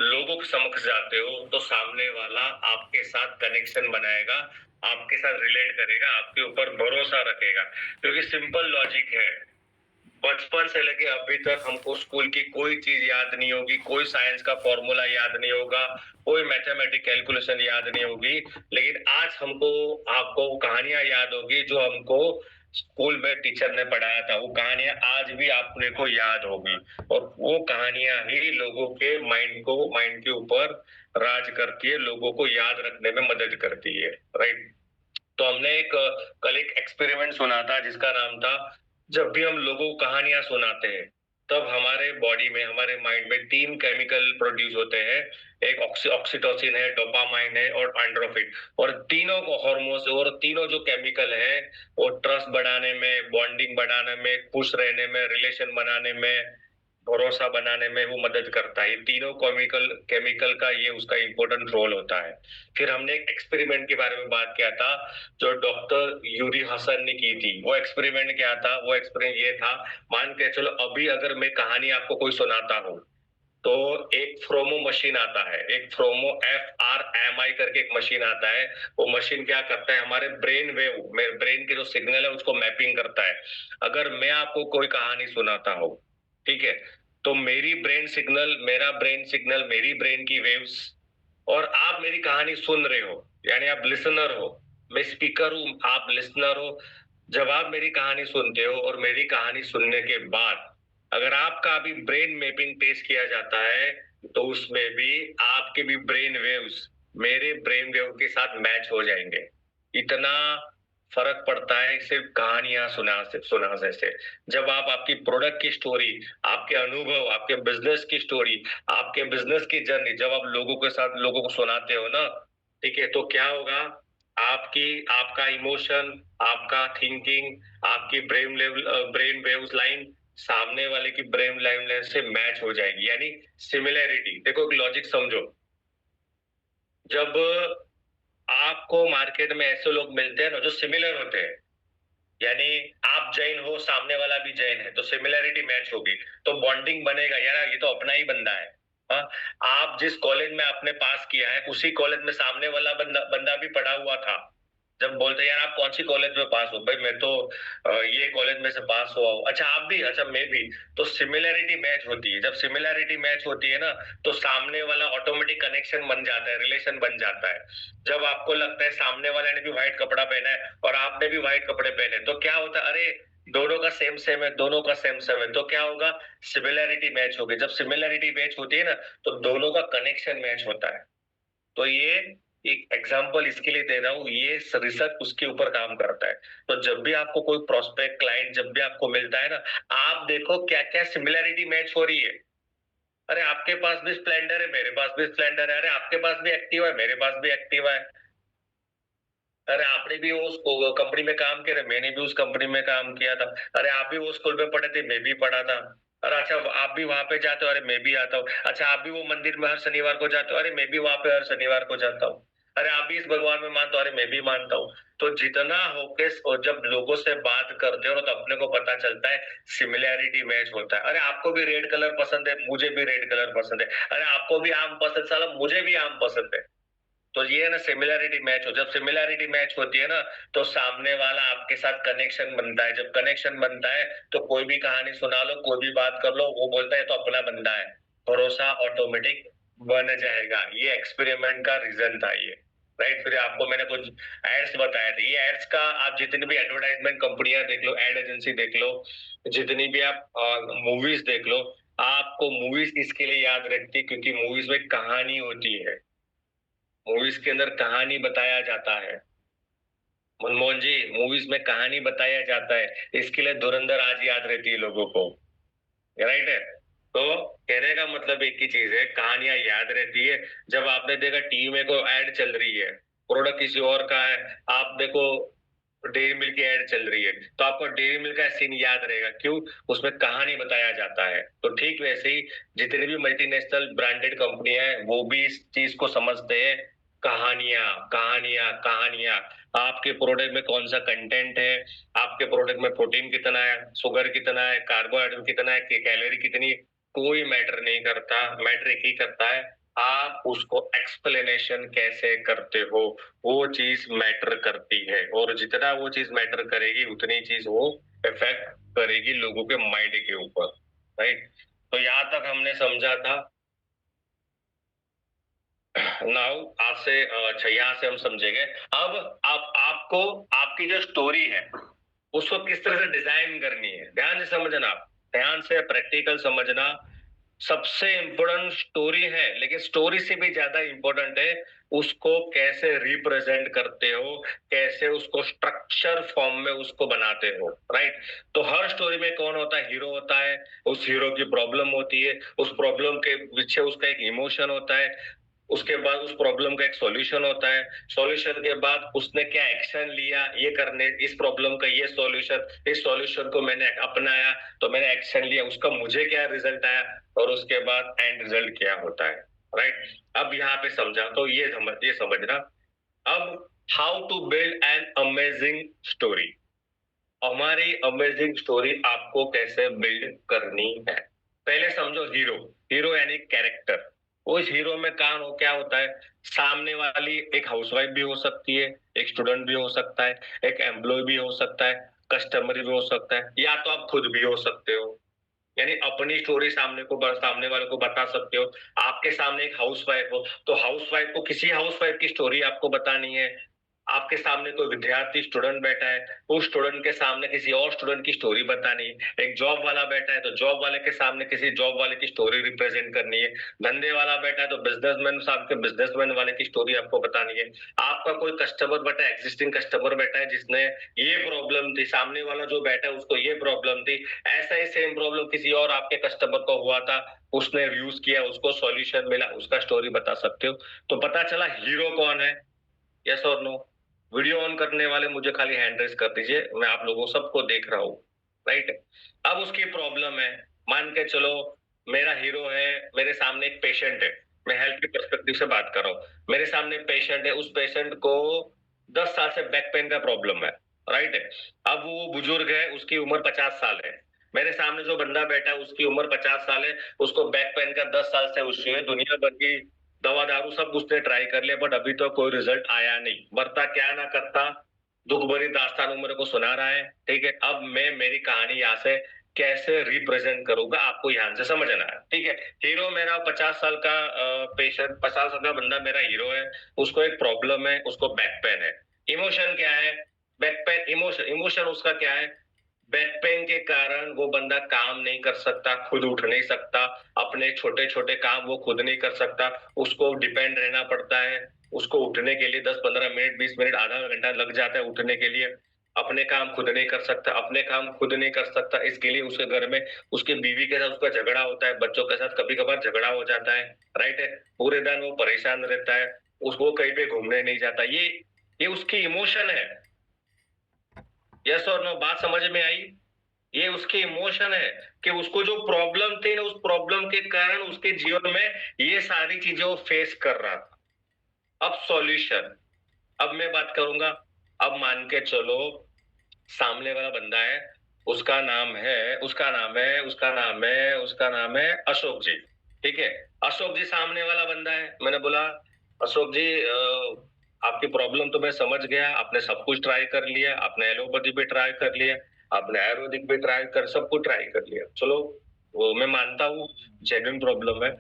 लोगों के समक्ष जाते हो तो सामने वाला आपके साथ कनेक्शन बनाएगा, आपके साथ रिलेट करेगा, आपके ऊपर भरोसा रखेगा, क्योंकि सिंपल लॉजिक है। बचपन से लेके अभी तक हमको स्कूल की कोई चीज याद नहीं होगी, कोई साइंस का फॉर्मूला याद नहीं होगा, कोई मैथमेटिक कैलकुलेशन याद नहीं होगी, लेकिन आज हमको आपको कहानियां याद होगी जो हमको स्कूल में टीचर ने पढ़ाया था। वो कहानियां आज भी आपने को याद होगी, और वो कहानियां ही लोगों के माइंड के ऊपर राज करती है, लोगों को याद रखने में मदद करती है। राइट। तो हमने कल एक एक्सपेरिमेंट सुना था जिसका नाम था, जब भी हम लोगों को कहानियां सुनाते हैं तब हमारे बॉडी में, हमारे माइंड में तीन केमिकल प्रोड्यूस होते हैं। एक ऑक्सीटोसिन है, डोपामाइन है और एंडोर्फिन। और तीनों को हार्मोन्स, और तीनों जो केमिकल है वो ट्रस्ट बढ़ाने में, बॉन्डिंग बढ़ाने में, खुश रहने में, रिलेशन बनाने में, भरोसा बनाने में वो मदद करता है। ये तीनों केमिकल केमिकल का ये उसका इंपॉर्टेंट रोल होता है। फिर हमने एक एक्सपेरिमेंट के बारे में बात किया था जो डॉक्टर यूरी हसन ने की थी। वो एक्सपेरिमेंट क्या था? वो एक्सपेरिमेंट ये था, मान के चलो अभी अगर मैं कहानी आपको कोई सुनाता हूँ तो एक फ्रोमो मशीन आता है, एक फ्रोमो FRMI करके एक मशीन आता है। वो मशीन क्या करता है, हमारे ब्रेन के जो सिग्नल है उसको मैपिंग करता है। अगर मैं आपको कोई कहानी सुनाता हूँ, ठीक है, तो मेरा ब्रेन सिग्नल, मेरी ब्रेन की वेव्स, और आप मेरी कहानी सुन रहे हो, यानी आप लिसनर हो, मैं स्पीकर हूं, आप लिसनर हो। जब आप मेरी कहानी सुनते हो और मेरी कहानी सुनने के बाद अगर आपका भी ब्रेन मैपिंग टेस्ट किया जाता है तो उसमें भी आपके भी ब्रेन वेव्स मेरे ब्रेन वेव के साथ मैच हो जाएंगे। इतना फर्क पड़ता है सिर्फ कहानियां सुनाने से। जब आप आपकी प्रोडक्ट की स्टोरी, आपके अनुभव, आपके बिजनेस की स्टोरी, आपके बिजनेस की जर्नी जब आप लोगों को सुनाते हो ना, ठीक है, तो क्या होगा, आपका इमोशन, आपका थिंकिंग, आपकी ब्रेन वेव्स लाइन सामने वाले की ब्रेन लाइन से मैच हो जाएगी, यानी सिमिलैरिटी। देखो एक लॉजिक समझो, जब आपको मार्केट में ऐसे लोग मिलते हैं ना जो सिमिलर होते हैं, यानी आप जैन हो, सामने वाला भी जैन है, तो सिमिलैरिटी मैच होगी, तो बॉन्डिंग बनेगा, यार ये तो अपना ही बंदा है। हाँ, आप जिस कॉलेज में आपने पास किया है उसी कॉलेज में सामने वाला बंदा बंदा भी पढ़ा हुआ था। जब बोलते हैं यार आप कौन सी कॉलेज में पास हो, भाई मैं तो ये कॉलेज में से पास हुआ हूँ। अच्छा आप भी, अच्छा मैं भी। तो सिमिलैरिटी मैच होती है। जब सिमिलैरिटी मैच होती है ना तो सामने वाला ऑटोमेटिक कनेक्शन बन जाता है, रिलेशन बन जाता है। जब आपको लगता है सामने वाले ने भी व्हाइट कपड़ा पहना है और आपने भी व्हाइट कपड़े पहने, तो क्या होता है, अरे दोनों का सेम सेम है, दोनों का सेम सेम है, तो क्या होगा, सिमिलैरिटी मैच होगी। जब सिमिलैरिटी मैच होती है ना तो दोनों का कनेक्शन मैच होता है। तो ये एक एग्जांपल इसके लिए दे रहा हूँ, ये रिसर्च उसके ऊपर काम करता है। तो जब भी आपको कोई प्रोस्पेक्ट क्लाइंट जब भी आपको मिलता है ना, आप देखो क्या क्या सिमिलैरिटी मैच हो रही है। अरे आपके पास भी स्प्लेंडर है, मेरे पास भी स्प्लेंडर है, अरे आपके पास भी एक्टिवा है, मेरे पास भी एक्टिवा है, अरे आपने भी उस कंपनी में काम किया था, मैंने भी उस कंपनी में काम किया था, अरे आप भी वो स्कूल में पढ़े थे, मैं भी पढ़ा था, अरे अच्छा आप भी वहां पे जाते हो, अरे मैं भी आता हूँ, अच्छा आप भी वो मंदिर में हर शनिवार को जाते हो, अरे मैं भी वहां पे हर शनिवार को जाता हूँ, अरे आप भी इस भगवान में मानते हो, अरे मैं भी मानता हूँ। तो जितना होके और जब लोगों से बात करते हो ना, तो अपने को पता चलता है सिमिलैरिटी मैच होता है। अरे आपको भी रेड कलर पसंद है, मुझे भी रेड कलर पसंद है, अरे आपको भी आम पसंद, साला मुझे भी आम पसंद है। तो ये है ना सिमिलैरिटी मैच हो, जब सिमिलैरिटी मैच होती है ना तो सामने वाला आपके साथ कनेक्शन बनता है। जब कनेक्शन बनता है तो कोई भी कहानी सुना लो, कोई भी बात कर लो, वो बोलता है तो अपना बंदा है, भरोसा ऑटोमेटिक बन जाएगा। ये एक्सपेरिमेंट का रीजन था ये। राइट। फिर आपको मैंने कुछ एड्स बताए थे, ये एड्स का आप जितनी भी एडवर्टाइजमेंट कंपनियां देख लो, एड एजेंसी देख लो, जितनी भी आप मूवीज देख लो, आपको मूवीज इसके लिए याद रखती है क्योंकि मूवीज में कहानी होती है, मूवीज के अंदर कहानी बताया जाता है। मनमोहन जी, मूवीज में कहानी बताया जाता है, इसके लिए धुरंधर आज याद रहती है लोगों को। राइट है। तो कहने का मतलब एक ही चीज है, कहानियां याद रहती है। जब आपने देखा टीवी में कोई एड चल रही है, प्रोडक्ट किसी और का है, आप देखो डेयरी मिल्क की एड चल रही है, तो आपको डेयरी मिल्क का सीन याद रहेगा, क्यों? उसमें कहानी बताया जाता है। तो ठीक वैसे ही जितनी भी मल्टीनेशनल ब्रांडेड कंपनी है वो भी इस चीज को समझते हैं, कहानियां कहानियां कहानियां। आपके प्रोडक्ट में कौन सा कंटेंट है, आपके प्रोडक्ट में प्रोटीन कितना है, शुगर कितना है, कार्बोहाइड्रेट कितना है, कैलोरी कितनी, कोई मैटर नहीं करता, मैटर एक ही करता है, आप उसको एक्सप्लेनेशन कैसे करते हो, वो चीज मैटर करती है। और जितना वो चीज मैटर करेगी उतनी चीज वो इफेक्ट करेगी लोगों के माइंड के ऊपर, राइट। तो यहाँ तक हमने समझा था। नाउ आज से अच्छा यहाँ से हम समझेंगे। अब आपको आपकी जो स्टोरी है उसको किस तरह से डिजाइन करनी है, ध्यान से समझना, ध्यान से प्रैक्टिकल समझना। सबसे इम्पोर्टेंट स्टोरी है, लेकिन स्टोरी से भी ज्यादा इम्पोर्टेंट है उसको कैसे रिप्रेजेंट करते हो, कैसे उसको स्ट्रक्चर फॉर्म में उसको बनाते हो, राइट। तो हर स्टोरी में कौन होता है, हीरो होता है, उस हीरो की प्रॉब्लम होती है, उस प्रॉब्लम के पीछे उसका एक इमोशन होता है, उसके बाद उस प्रॉब्लम का एक सॉल्यूशन होता है, सॉल्यूशन के बाद उसने क्या एक्शन लिया ये करने, इस प्रॉब्लम का ये सॉल्यूशन, इस सॉल्यूशन को मैंने अपनाया तो मैंने एक्शन लिया, उसका मुझे क्या रिजल्ट आया, और उसके बाद एंड रिजल्ट क्या होता है, राइट। अब यहाँ पे समझा तो ये समझना। अब how to build an amazing story, हमारी अमेजिंग स्टोरी आपको कैसे बिल्ड करनी है। पहले समझो हीरो, हीरो यानी कैरेक्टर। उस हीरो में काम हो क्या होता है, सामने वाली एक हाउसवाइफ भी हो सकती है, एक स्टूडेंट भी हो सकता है, एक एम्प्लॉय भी हो सकता है, कस्टमर भी हो सकता है, या तो आप खुद भी हो सकते हो। यानी अपनी स्टोरी सामने वाले को बता सकते हो। आपके सामने एक हाउसवाइफ हो तो हाउसवाइफ को किसी हाउसवाइफ की स्टोरी आपको बतानी है। आपके सामने कोई विद्यार्थी स्टूडेंट बैठा है, उस स्टूडेंट के सामने किसी और स्टूडेंट की स्टोरी बतानी है। एक जॉब वाला बैठा है तो जॉब वाले के सामने किसी जॉब वाले की स्टोरी रिप्रेजेंट करनी है। धंधे वाला बैठा है तो बिजनेसमैन साहब के बिजनेसमैन वाले की स्टोरी आपको बतानी है। आपका कोई कस्टमर बैठा है, एग्जिस्टिंग कस्टमर बैठा है जिसने ये प्रॉब्लम थी, सामने वाला जो बैठा है उसको ये प्रॉब्लम थी, ऐसा ही सेम प्रॉब्लम किसी और आपके कस्टमर को हुआ था, उसने यूज किया, उसको सॉल्यूशन मिला, उसका स्टोरी बता सकते हो। तो पता चला हीरो कौन है, यस और नो। वीडियो ऑन करने वाले मुझे खाली हैंड रेस कर दीजिए, मैं आप लोगों सबको देख रहा हूँ, राइट। अब उसकी प्रॉब्लम है, मान के चलो मेरा हीरो है, मेरे सामने एक पेशेंट है, मैं हेल्थ के पर्सपेक्टिव से बात कर रहा हूँ। मेरे सामने एक पेशेंट है, उस पेशेंट को 10 साल से बैक पेन का प्रॉब्लम है, राइट। अब वो बुजुर्ग है, उसकी उम्र 50 साल है। मेरे सामने जो बंदा बैठा है उसकी उम्र 50 साल है, उसको बैक पेन का 10 साल से इश्यू है, दुनिया भर की दवा दारू सब उसने ट्राई कर लिया, बट अभी तो कोई रिजल्ट आया नहीं। मरता क्या ना करता, दुख भरी दास्तान वो मेरे को सुना रहा है, ठीक है। अब मैं मेरी कहानी यहाँ से कैसे रिप्रेजेंट करूंगा आपको ध्यान से समझना है, ठीक है। हीरो मेरा 50 साल का पेशेंट, 50 साल का बंदा मेरा हीरो है, उसको एक प्रॉब्लम है, उसको बैक पेन है। इमोशन क्या है, बैक पेन इमोशन, इमोशन उसका क्या है, बैक पेन के कारण वो बंदा काम नहीं कर सकता, खुद उठ नहीं सकता, अपने छोटे छोटे काम वो खुद नहीं कर सकता, उसको डिपेंड रहना पड़ता है। उसको उठने के लिए 10-15 मिनट, 20 मिनट, आधा घंटा लग जाता है उठने के लिए। अपने काम खुद नहीं कर सकता, अपने काम खुद नहीं कर सकता, इसके लिए उसके घर में उसके बीवी के साथ उसका झगड़ा होता है, बच्चों के साथ कभी कभार झगड़ा हो जाता है, राइट है। पूरे दिन वो परेशान रहता है, उसको कहीं पे घूमने नहीं जाता। ये उसकी इमोशन है, यस और नो, बात समझ में आई। ये उसके इमोशन है कि उसको जो प्रॉब्लम थी ना, उस प्रॉब्लम के कारण उसके जीवन में ये सारी चीजें वो फेस कर रहा था। अब सॉल्यूशन, अब मैं बात करूंगा। अब मान के चलो सामने वाला बंदा है, उसका नाम है अशोक जी, ठीक है। अशोक जी सामने वाला बंदा है, मैंने बोला अशोक जी आपकी प्रॉब्लम तो मैं समझ गया, आपने सब कुछ ट्राई कर लिया, आपने एलोपैथी भी ट्राई कर लिया, आपने आयुर्वेदिक भी ट्राई कर, सब कुछ ट्राई कर लिया, चलो वो मैं मानता हूँ जेन्युइन प्रॉब्लम है।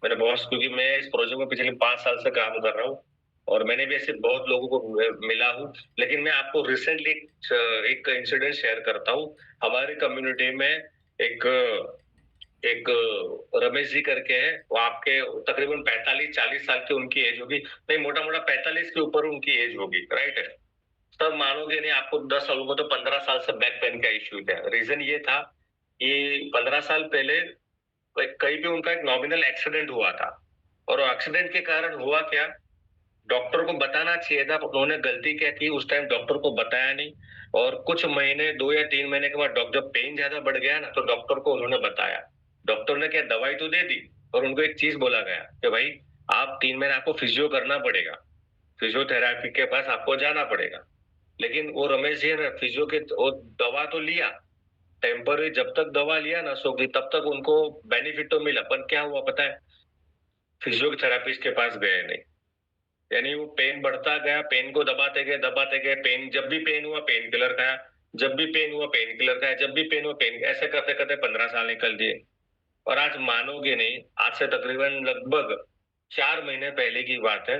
मैंने बहुत, क्योंकि मैं इस प्रोजेक्ट में पिछले 5 साल से काम कर रहा हूँ और मैंने भी ऐसे बहुत लोगों को मिला हूँ। लेकिन मैं आपको रिसेंटली एक इंसिडेंट शेयर करता हूँ। हमारी कम्युनिटी में एक एक रमेश जी करके है, वो आपके तकरीबन 45-40 साल की उनकी एज होगी, नहीं मोटा मोटा 45 के ऊपर उनकी एज होगी, राइट है। तब मानोगे नहीं, आपको 10 सालों को तो 15 साल से बैक पेन का इश्यू था। रीजन ये था कि 15 साल पहले कहीं पे उनका एक नॉमिनल एक्सीडेंट हुआ था, और एक्सीडेंट के कारण हुआ क्या, डॉक्टर को बताना चाहिए था, उन्होंने गलती क्या की, उस टाइम डॉक्टर को बताया नहीं। और कुछ महीने, 2 या 3 महीने के बाद डॉक्टर, जब पेन ज्यादा बढ़ गया ना, तो डॉक्टर को उन्होंने बताया। डॉक्टर ने क्या दवाई तो दे दी, और उनको एक चीज बोला गया कि भाई आप 3 महीने आपको फिजियो करना पड़ेगा, फिजियोथेरापी के पास आपको जाना पड़ेगा। लेकिन वो रमेश जी ने फिजियो के वो दवा तो लिया, टेम्पररी जब तक दवा लिया ना अशोक जी, तब तक उनको बेनिफिट तो मिला, पर क्या हुआ पता है, फिजियोथेरापिस्ट के पास गए नहीं। यानी वो पेन बढ़ता गया, पेन को दबाते गए, पेन जब भी पेन हुआ पेन किलर खाया, जब भी पेन हुआ पेन किलर खाया, जब भी पेन हुआ पेन, ऐसे करते करते 15 साल निकल दिए। और आज मानोगे नहीं, आज से तकरीबन लगभग 4 महीने पहले की बात है,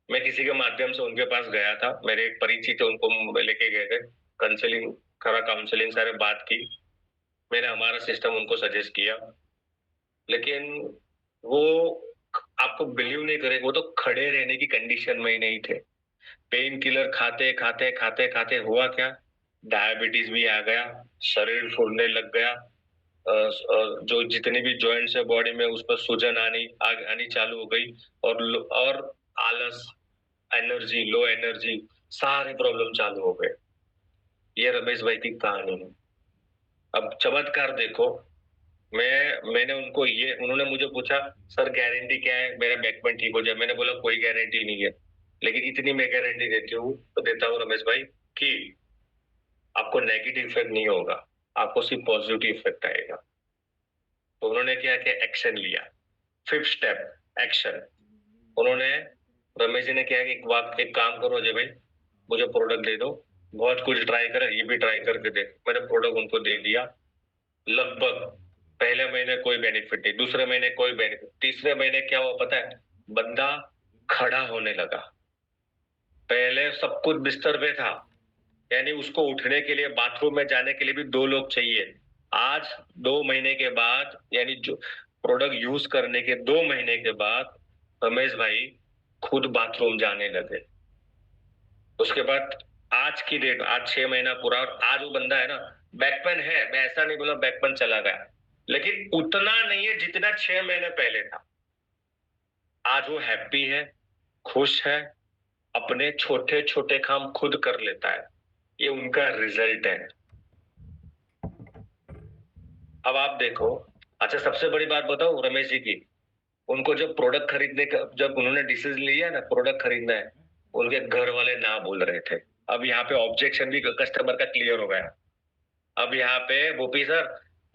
मैं किसी के माध्यम से उनके पास गया था, मेरे एक परिचित उनको लेके गए थे, काउंसलिंग करा, काउंसलिंग सारे बात की, मैंने हमारा सिस्टम उनको सजेस्ट किया, लेकिन वो, आपको बिलीव नहीं करेंगे, वो तो खड़े रहने की कंडीशन में ही नहीं थे। पेन किलर खाते खाते खाते खाते हुआ क्या, डायबिटीज भी आ गया, शरीर फूलने लग गया, जो जितनी भी जॉइंट्स है बॉडी में उस पर सूजन आनी चालू हो गई, और आलस, एनर्जी, लो एनर्जी, सारे प्रॉब्लम चालू हो गए। ये रमेश भाई की कहानी है। अब चमत्कार देखो, मैंने उनको ये, उन्होंने मुझे पूछा सर गारंटी क्या है मेरा बैक पेन ठीक हो जाए, मैंने बोला कोई गारंटी नहीं है, लेकिन इतनी मैं गारंटी देती हूँ, तो देता हूँ रमेश भाई, कि आपको नेगेटिव इफेक्ट नहीं होगा, आपको सिर्फ पॉजिटिव इफेक्ट आएगा। तो उन्होंने क्या किया, एक्शन लिया। 5th step action. उन्होंने, रमेश जी ने क्या किया, एक काम करो अजय भाई, मुझे प्रोडक्ट दे दो, बहुत कुछ ट्राई करे, ये भी ट्राई करके देख। मैंने प्रोडक्ट उनको दे दिया। लगभग पहले महीने कोई बेनिफिट नहीं, दूसरे महीने कोई बेनिफिट, तीसरे महीने क्या हुआ पता है, बंदा खड़ा होने लगा। पहले सब कुछ बिस्तर पे था, यानी उसको उठने के लिए, बाथरूम में जाने के लिए भी 2 लोग चाहिए। आज 2 महीने के बाद, यानी जो प्रोडक्ट यूज करने के 2 महीने के बाद रमेश भाई खुद बाथरूम जाने लगे। उसके बाद आज की डेट, आज 6 महीना पूरा, और आज वो बंदा है ना, बैक पेन है, मैं ऐसा नहीं बोला बैक पेन चला गया, लेकिन उतना नहीं है जितना 6 महीने पहले था। आज वो हैप्पी है, खुश है, अपने छोटे छोटे काम खुद कर लेता है। ये उनका रिजल्ट है। अब आप देखो, अच्छा सबसे बड़ी बात बताओ रमेश जी की, उनको जब प्रोडक्ट खरीदने का, जब उन्होंने डिसीजन लिया ना प्रोडक्ट खरीदना है, उनके घर वाले ना बोल रहे थे। अब यहाँ पे ऑब्जेक्शन भी कस्टमर का क्लियर हो गया। अब यहाँ पे गोपी सर,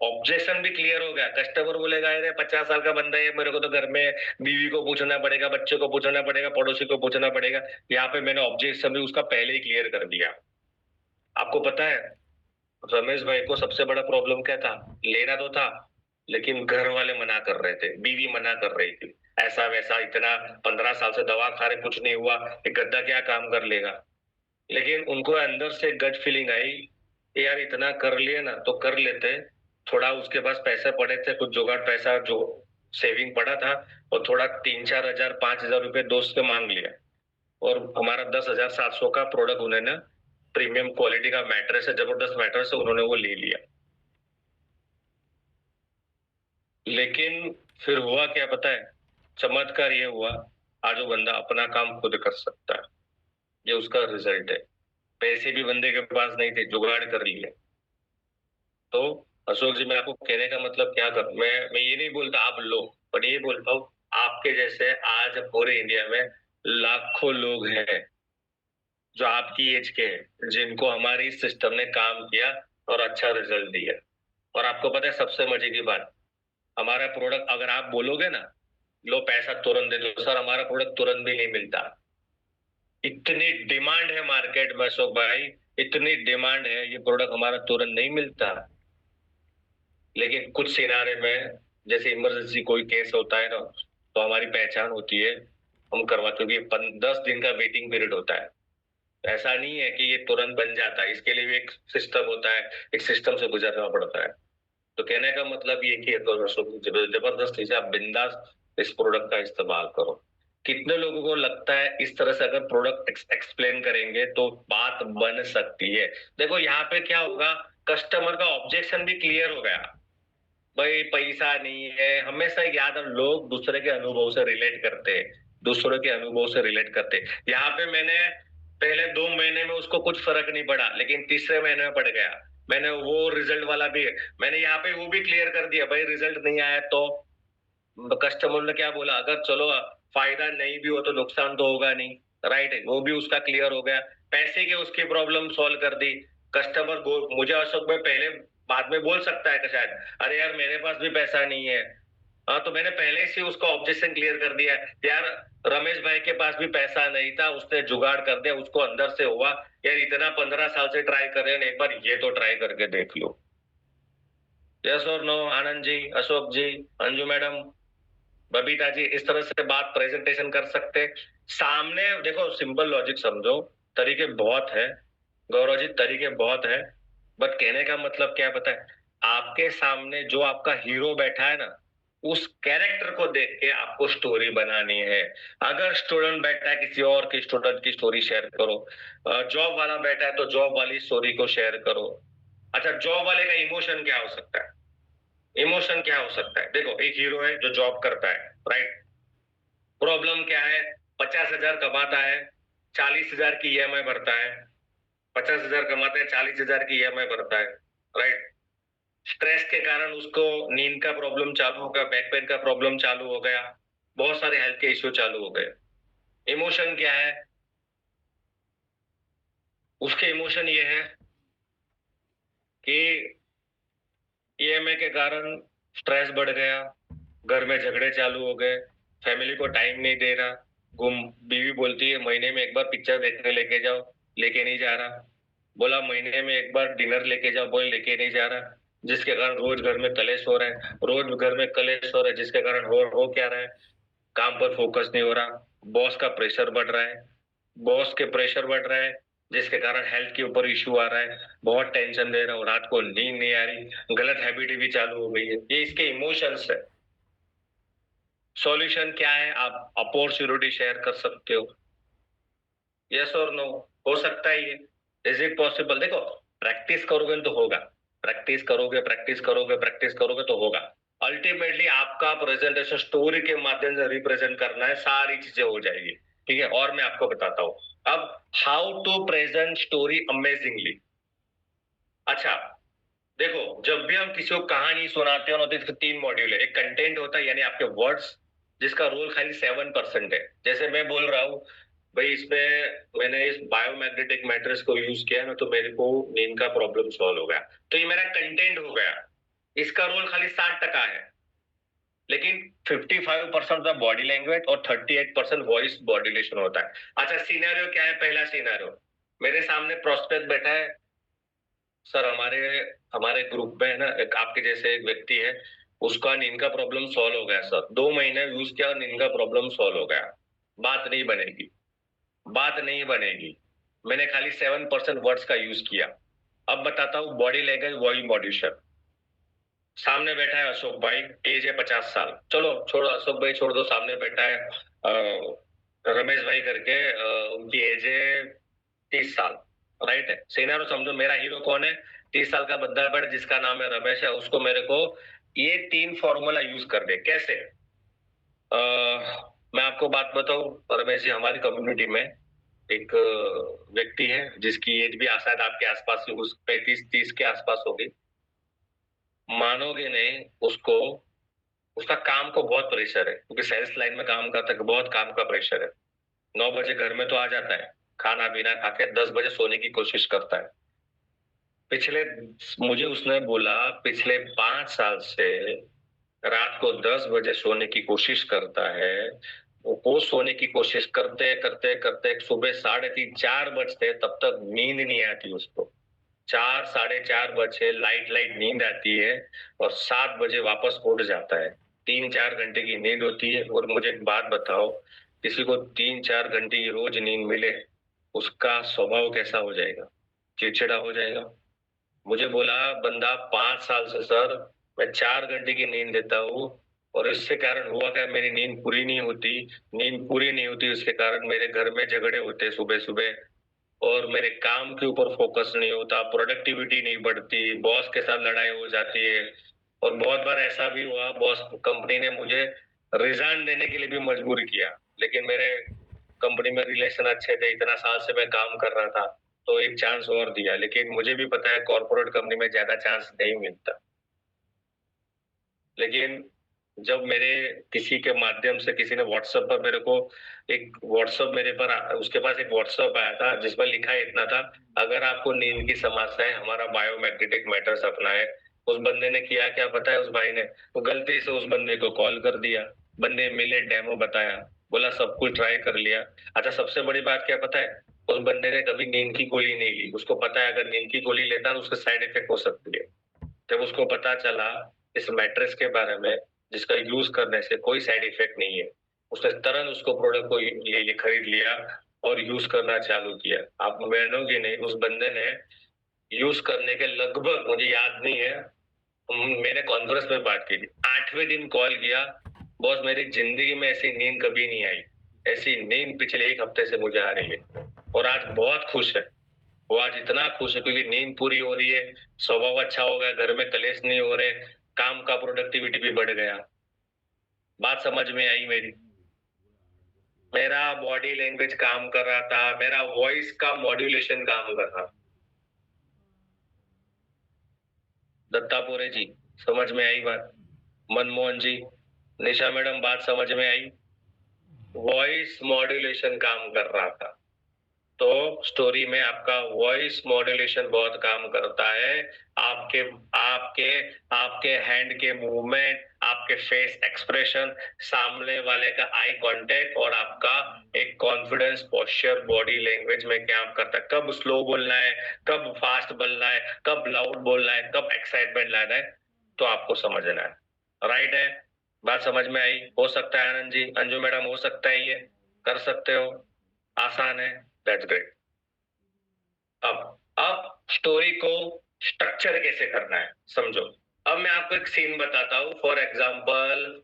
ऑब्जेक्शन भी क्लियर हो गया। कस्टमर बोलेगा अरे 50 साल का बंदा है, मेरे को तो घर में बीवी को पूछना पड़ेगा, बच्चे को पूछना पड़ेगा, पड़ोसी को पूछना पड़ेगा। यहाँ पे मैंने ऑब्जेक्शन भी उसका पहले ही क्लियर कर दिया। आपको पता है रमेश भाई को सबसे बड़ा प्रॉब्लम क्या था, लेना तो था लेकिन घर वाले मना कर रहे थे, बीवी मना कर रही थी, ऐसा वैसा, इतना 15 साल से दवा खा रहे, कुछ नहीं हुआ, एक गद्दा क्या काम कर लेगा। लेकिन उनको अंदर से गट फीलिंग आई, यार इतना कर लिए ना तो कर लेते। थोड़ा उसके पास पैसे पड़े थे, कुछ जुगाड़ पैसा जो सेविंग पड़ा था, और थोड़ा 3-4 हजार 5 हजार रुपए दोस्त से मांग लिया, और हमारा 10,700 का प्रोडक्ट उन्होंने, प्रीमियम क्वालिटी का मैट्रेस है, जबरदस्त मैट्रेस है, उन्होंने वो ले लिया। लेकिन फिर हुआ क्या पता है, चमत्कार ये हुआ, आज वो बंदा अपना काम खुद कर सकता है। ये उसका रिजल्ट है। पैसे भी बंदे के पास नहीं थे, जुगाड़ कर लिए। तो अशोक जी, मैं आपको कहने का मतलब क्या कर, मैं ये नहीं बोलता आप लो, पर ये बोलता हूँ आपके जैसे आज पूरे इंडिया में लाखों लोग हैं जो आपकी एज के हैं, जिनको हमारी सिस्टम ने काम किया और अच्छा रिजल्ट दिया। और आपको पता है सबसे मजे की बात, हमारा प्रोडक्ट अगर आप बोलोगे ना, लो पैसा तुरंत दे दो, सर हमारा प्रोडक्ट तुरंत भी नहीं मिलता। इतनी डिमांड है मार्केट में अशोक भाई, इतनी डिमांड है, ये प्रोडक्ट हमारा तुरंत नहीं मिलता। लेकिन कुछ सिनारे में, जैसे इमरजेंसी कोई केस होता है ना, तो हमारी पहचान होती है, हम करवाते, क्योंकि 10 दिन का वेटिंग पीरियड होता है। ऐसा नहीं है कि ये तुरंत बन जाता है, इसके लिए भी एक सिस्टम होता है, एक सिस्टम से गुजरना पड़ता है। तो कहने का मतलब ये कि जबरदस्ती से आप बिंदास इस प्रोडक्ट का इस्तेमाल करो। कितने लोगों को लगता है इस तरह से अगर प्रोडक्ट एक्सप्लेन करेंगे तो बात बन सकती है। देखो यहाँ पे क्या होगा, कस्टमर का ऑब्जेक्शन भी क्लियर हो गया, भाई पैसा नहीं है। हमेशा याद है, लोग दूसरे के अनुभव से रिलेट करते हैं, दूसरों के अनुभव से रिलेट करते हैं। यहाँ पे मैंने पहले 2 महीने में उसको कुछ फर्क नहीं पड़ा, लेकिन तीसरे महीने में पड़ गया। मैंने वो रिजल्ट वाला भी, मैंने यहाँ पे वो भी क्लियर कर दिया, भाई रिजल्ट नहीं आया तो कस्टमर ने क्या बोला, अगर चलो फायदा नहीं भी हो तो नुकसान तो होगा नहीं, राइट है, वो भी उसका क्लियर हो गया। पैसे की उसकी प्रॉब्लम सॉल्व कर दी। कस्टमर मुझे अशोक में पहले बाद में बोल सकता है कि शायद अरे यार मेरे पास भी पैसा नहीं है। हाँ, तो मैंने पहले से उसका ऑब्जेक्शन क्लियर कर दिया यार, रमेश भाई के पास भी पैसा नहीं था, उसने जुगाड़ कर दिया, उसको अंदर से हुआ यार, इतना 15 साल से ट्राई कर रहे हैं, एक बार ये तो ट्राई करके देख लो। यस और नो? आनंद जी, अशोक जी, अंजू मैडम, बबीता जी, इस तरह से बात प्रेजेंटेशन कर सकते। सामने देखो, सिंपल लॉजिक समझो, तरीके बहुत है गौरव जी, तरीके बहुत है, बट कहने का मतलब क्या पता है, आपके सामने जो आपका हीरो बैठा है ना, उस कैरेक्टर को देख के आपको स्टोरी बनानी है। अगर स्टूडेंट बैठा है, किसी और की स्टूडेंट की स्टोरी शेयर करो। जॉब वाला बैठा है तो जॉब वाली स्टोरी को शेयर करो। अच्छा, जॉब वाले का इमोशन क्या हो सकता है? इमोशन क्या हो सकता है? देखो, एक हीरो है जो जॉब करता है, राइट? प्रॉब्लम क्या है? 50,000 कमाता है, 40,000 की ईएमआई भरता है। 50,000 कमाता है, 40,000 की ईएमआई भरता है, राइट? स्ट्रेस के कारण उसको नींद का प्रॉब्लम चालू हो गया, बैक पेन का प्रॉब्लम चालू हो गया, बहुत सारे हेल्थ के इश्यू चालू हो गए। इमोशन क्या है? उसके इमोशन ये है कि ईएमआई के कारण स्ट्रेस बढ़ गया, घर में झगड़े चालू हो गए, फैमिली को टाइम नहीं दे रहा, गुम बीवी बोलती है महीने में एक बार पिक्चर देखने लेके जाओ, लेके नहीं जा रहा। बोला महीने में एक बार डिनर लेके जाओ, बोले लेके नहीं जा रहा, जिसके कारण रोज घर में कलेश हो रहा है, रोज घर में कलेश हो रहा है, जिसके कारण हो क्या रहा है, काम पर फोकस नहीं हो रहा, बॉस का प्रेशर बढ़ रहा है, बॉस के प्रेशर बढ़ रहा है, जिसके कारण हेल्थ के ऊपर इश्यू आ रहा है, बहुत टेंशन ले रहा हूँ, रात को नींद नहीं आ रही, गलत हैबिट भी चालू हो गई है, ये इसके इमोशंस है। सॉल्यूशन क्या है? आप अपॉर्चुनिटी शेयर कर सकते हो। यस और नो? हो सकता है ये? Is it possible? देखो, प्रैक्टिस करोगे तो होगा, प्रैक्टिस करोगे, प्रैक्टिस करोगे, प्रैक्टिस करोगे तो होगा। अल्टीमेटली आपका प्रेजेंटेशन स्टोरी के माध्यम से रिप्रेजेंट करना है, सारी चीजें हो जाएगी। ठीक है, और मैं आपको बताता हूँ अब how to present story amazingly. अच्छा, देखो, जब भी हम किसी को कहानी सुनाते हो ना, तो इसके 3 मॉड्यूल है। एक कंटेंट होता है, यानी आपके वर्ड्स, जिसका रोल खाली 7% है। जैसे मैं बोल रहा हूँ भाई, इसमें मैंने इस बायोमैग्नेटिक मैट्रिक्स को यूज किया ना, तो मेरे को नींद का प्रॉब्लम सॉल्व हो गया, तो ये मेरा कंटेंट हो गया। इसका रोल खाली 60% है, लेकिन 55% का बॉडी लैंग्वेज और 38% वॉइस मॉड्यूलेशन होता है। अच्छा, सिनेरियो क्या है? पहला सिनेरियो, मेरे सामने प्रोस्पेक्ट बैठा है, सर हमारे हमारे ग्रुप में है ना, एक आपके जैसे एक व्यक्ति है, उसका नींद का प्रॉब्लम सॉल्व हो गया सर, 2 महीने यूज किया, नींद का प्रॉब्लम सॉल्व हो गया। बात नहीं बनेगी, बात नहीं बनेगी, मैंने खाली 7% वर्ड्स का यूज किया। अब बताता हूँ बॉडी लैंग्वेज, वॉइस मॉड्यूलेशन। सामने बैठा है अशोक भाई, एज है 50 साल, चलो छोड़ो, अशोक भाई छोड़ दो, सामने बैठा है रमेश भाई करके, उनकी एज है 30 साल, राइट है? सिनेरियो समझो, मेरा हीरो कौन है? 30 साल का बंदा बैठ, जिसका नाम है रमेश है, उसको मेरे को ये 3 फॉर्मूला यूज कर दे। कैसे? मैं आपको बात बताऊं, रमेश जी, हमारी कम्युनिटी में एक व्यक्ति है जिसकी एज भी शायद आपके आसपास, उस 35-30 के आसपास होगी। मानोगे नहीं, उसको उसका काम को बहुत प्रेशर है, क्योंकि सेल्स लाइन में काम करता है, बहुत काम का प्रेशर है। 9 बजे घर में तो आ जाता है, खाना पीना खा के 10 बजे सोने की कोशिश करता है। पिछले मुझे उसने बोला पिछले 5 साल से रात को 10 बजे सोने की कोशिश करता है। वो सोने की कोशिश करते करते करते सुबह 3:30-4 बजते, तब तक नींद नहीं आती उसको। 4-4:30 बजे लाइट लाइट नींद आती है, और 7 बजे वापस उठ जाता है। 3-4 घंटे की नींद होती है। और मुझे एक बात बताओ, किसी को 3-4 घंटे की रोज नींद मिले, उसका स्वभाव कैसा हो जाएगा? चिड़चिड़ा हो जाएगा। मुझे बोला बंदा, 5 साल से सर मैं 4 घंटे की नींद लेता हूँ, और इससे कारण हुआ क्या, मेरी नींद पूरी नहीं होती, नींद पूरी नहीं होती, उसके कारण मेरे घर में झगड़े होते सुबह सुबह, और मेरे काम के ऊपर फोकस नहीं होता, प्रोडक्टिविटी नहीं बढ़ती, बॉस के साथ लड़ाई हो जाती है। और बहुत बार ऐसा भी हुआ, बॉस कंपनी ने मुझे रिजाइन देने के लिए भी मजबूर किया, लेकिन मेरे कंपनी में रिलेशन अच्छे थे, इतना साल से मैं काम कर रहा था, तो एक चांस और दिया। लेकिन मुझे भी पता है कॉर्पोरेट कंपनी में ज्यादा चांस नहीं मिलता। लेकिन जब मेरे किसी के माध्यम से किसी ने व्हाट्सएप पर मेरे को एक व्हाट्सएप मेरे पर उसके पास एक व्हाट्सएप आया था जिसमें लिखा इतना था, अगर आपको नींद की समस्या है हमारा बायोमैग्नेटिक मैटर्स अपना है। उस बंदे ने किया क्या पता है, उस भाई ने वो गलती से उस बंदे को कॉल कर दिया। बंदे मिले, डेमो बताया, बोला सब कुछ ट्राई कर लिया। अच्छा सबसे बड़ी बात क्या पता है, उस बंदे ने कभी नींद की गोली नहीं ली। उसको पता है अगर नींद की गोली लेता तो उसके साइड इफेक्ट हो सकती है। जब उसको पता चला इस मैट्रेस के बारे में जिसका यूज करने से कोई साइड इफेक्ट नहीं है, उसने तुरंत उसको प्रोडक्ट को ले खरीद लिया और यूज करना चालू किया। आप मानोगे नहीं, उस बंदे ने यूज करने के लगभग, मुझे याद नहीं है, मैंने कॉन्फ्रेंस में बात की थी, 8वें दिन कॉल किया, बॉस मेरी जिंदगी में ऐसी नींद कभी नहीं आई, ऐसी नींद पिछले 1 हफ्ते से मुझे आ रही है। और आज बहुत खुश है, वो आज इतना खुश है क्योंकि नींद पूरी हो रही है, स्वभाव अच्छा हो गया, घर में कलेश नहीं हो रहे, काम का प्रोडक्टिविटी भी बढ़ गया। बात समझ में आई मेरी? मेरा बॉडी लैंग्वेज काम कर रहा था, मेरा वॉइस का मॉड्यूलेशन काम कर रहा। दत्तापुरे जी, समझ में आई बात? मनमोहन जी, निशा मैडम, बात समझ में आई? वॉइस मॉड्यूलेशन काम कर रहा था। तो स्टोरी में आपका वॉइस मॉड्यूलेशन बहुत काम करता है। आपके आपके आपके हैंड के मूवमेंट, आपके फेस एक्सप्रेशन, सामने वाले का आई कांटेक्ट और आपका एक कॉन्फिडेंस पोस्चर बॉडी लैंग्वेज में क्या करता है, कब स्लो बोलना है, कब फास्ट बोलना है, कब लाउड बोलना है, कब एक्साइटमेंट लाना है, तो आपको समझना है। राइट है? बात समझ में आई? हो सकता है आनंद जी, अंजू मैडम, हो सकता है ये कर सकते हो, आसान है, दैट्स ग्रेट। अब स्टोरी को स्ट्रक्चर कैसे करना है समझो। अब मैं आपको एक सीन बताता हूँ। फॉर एग्जाम्पल,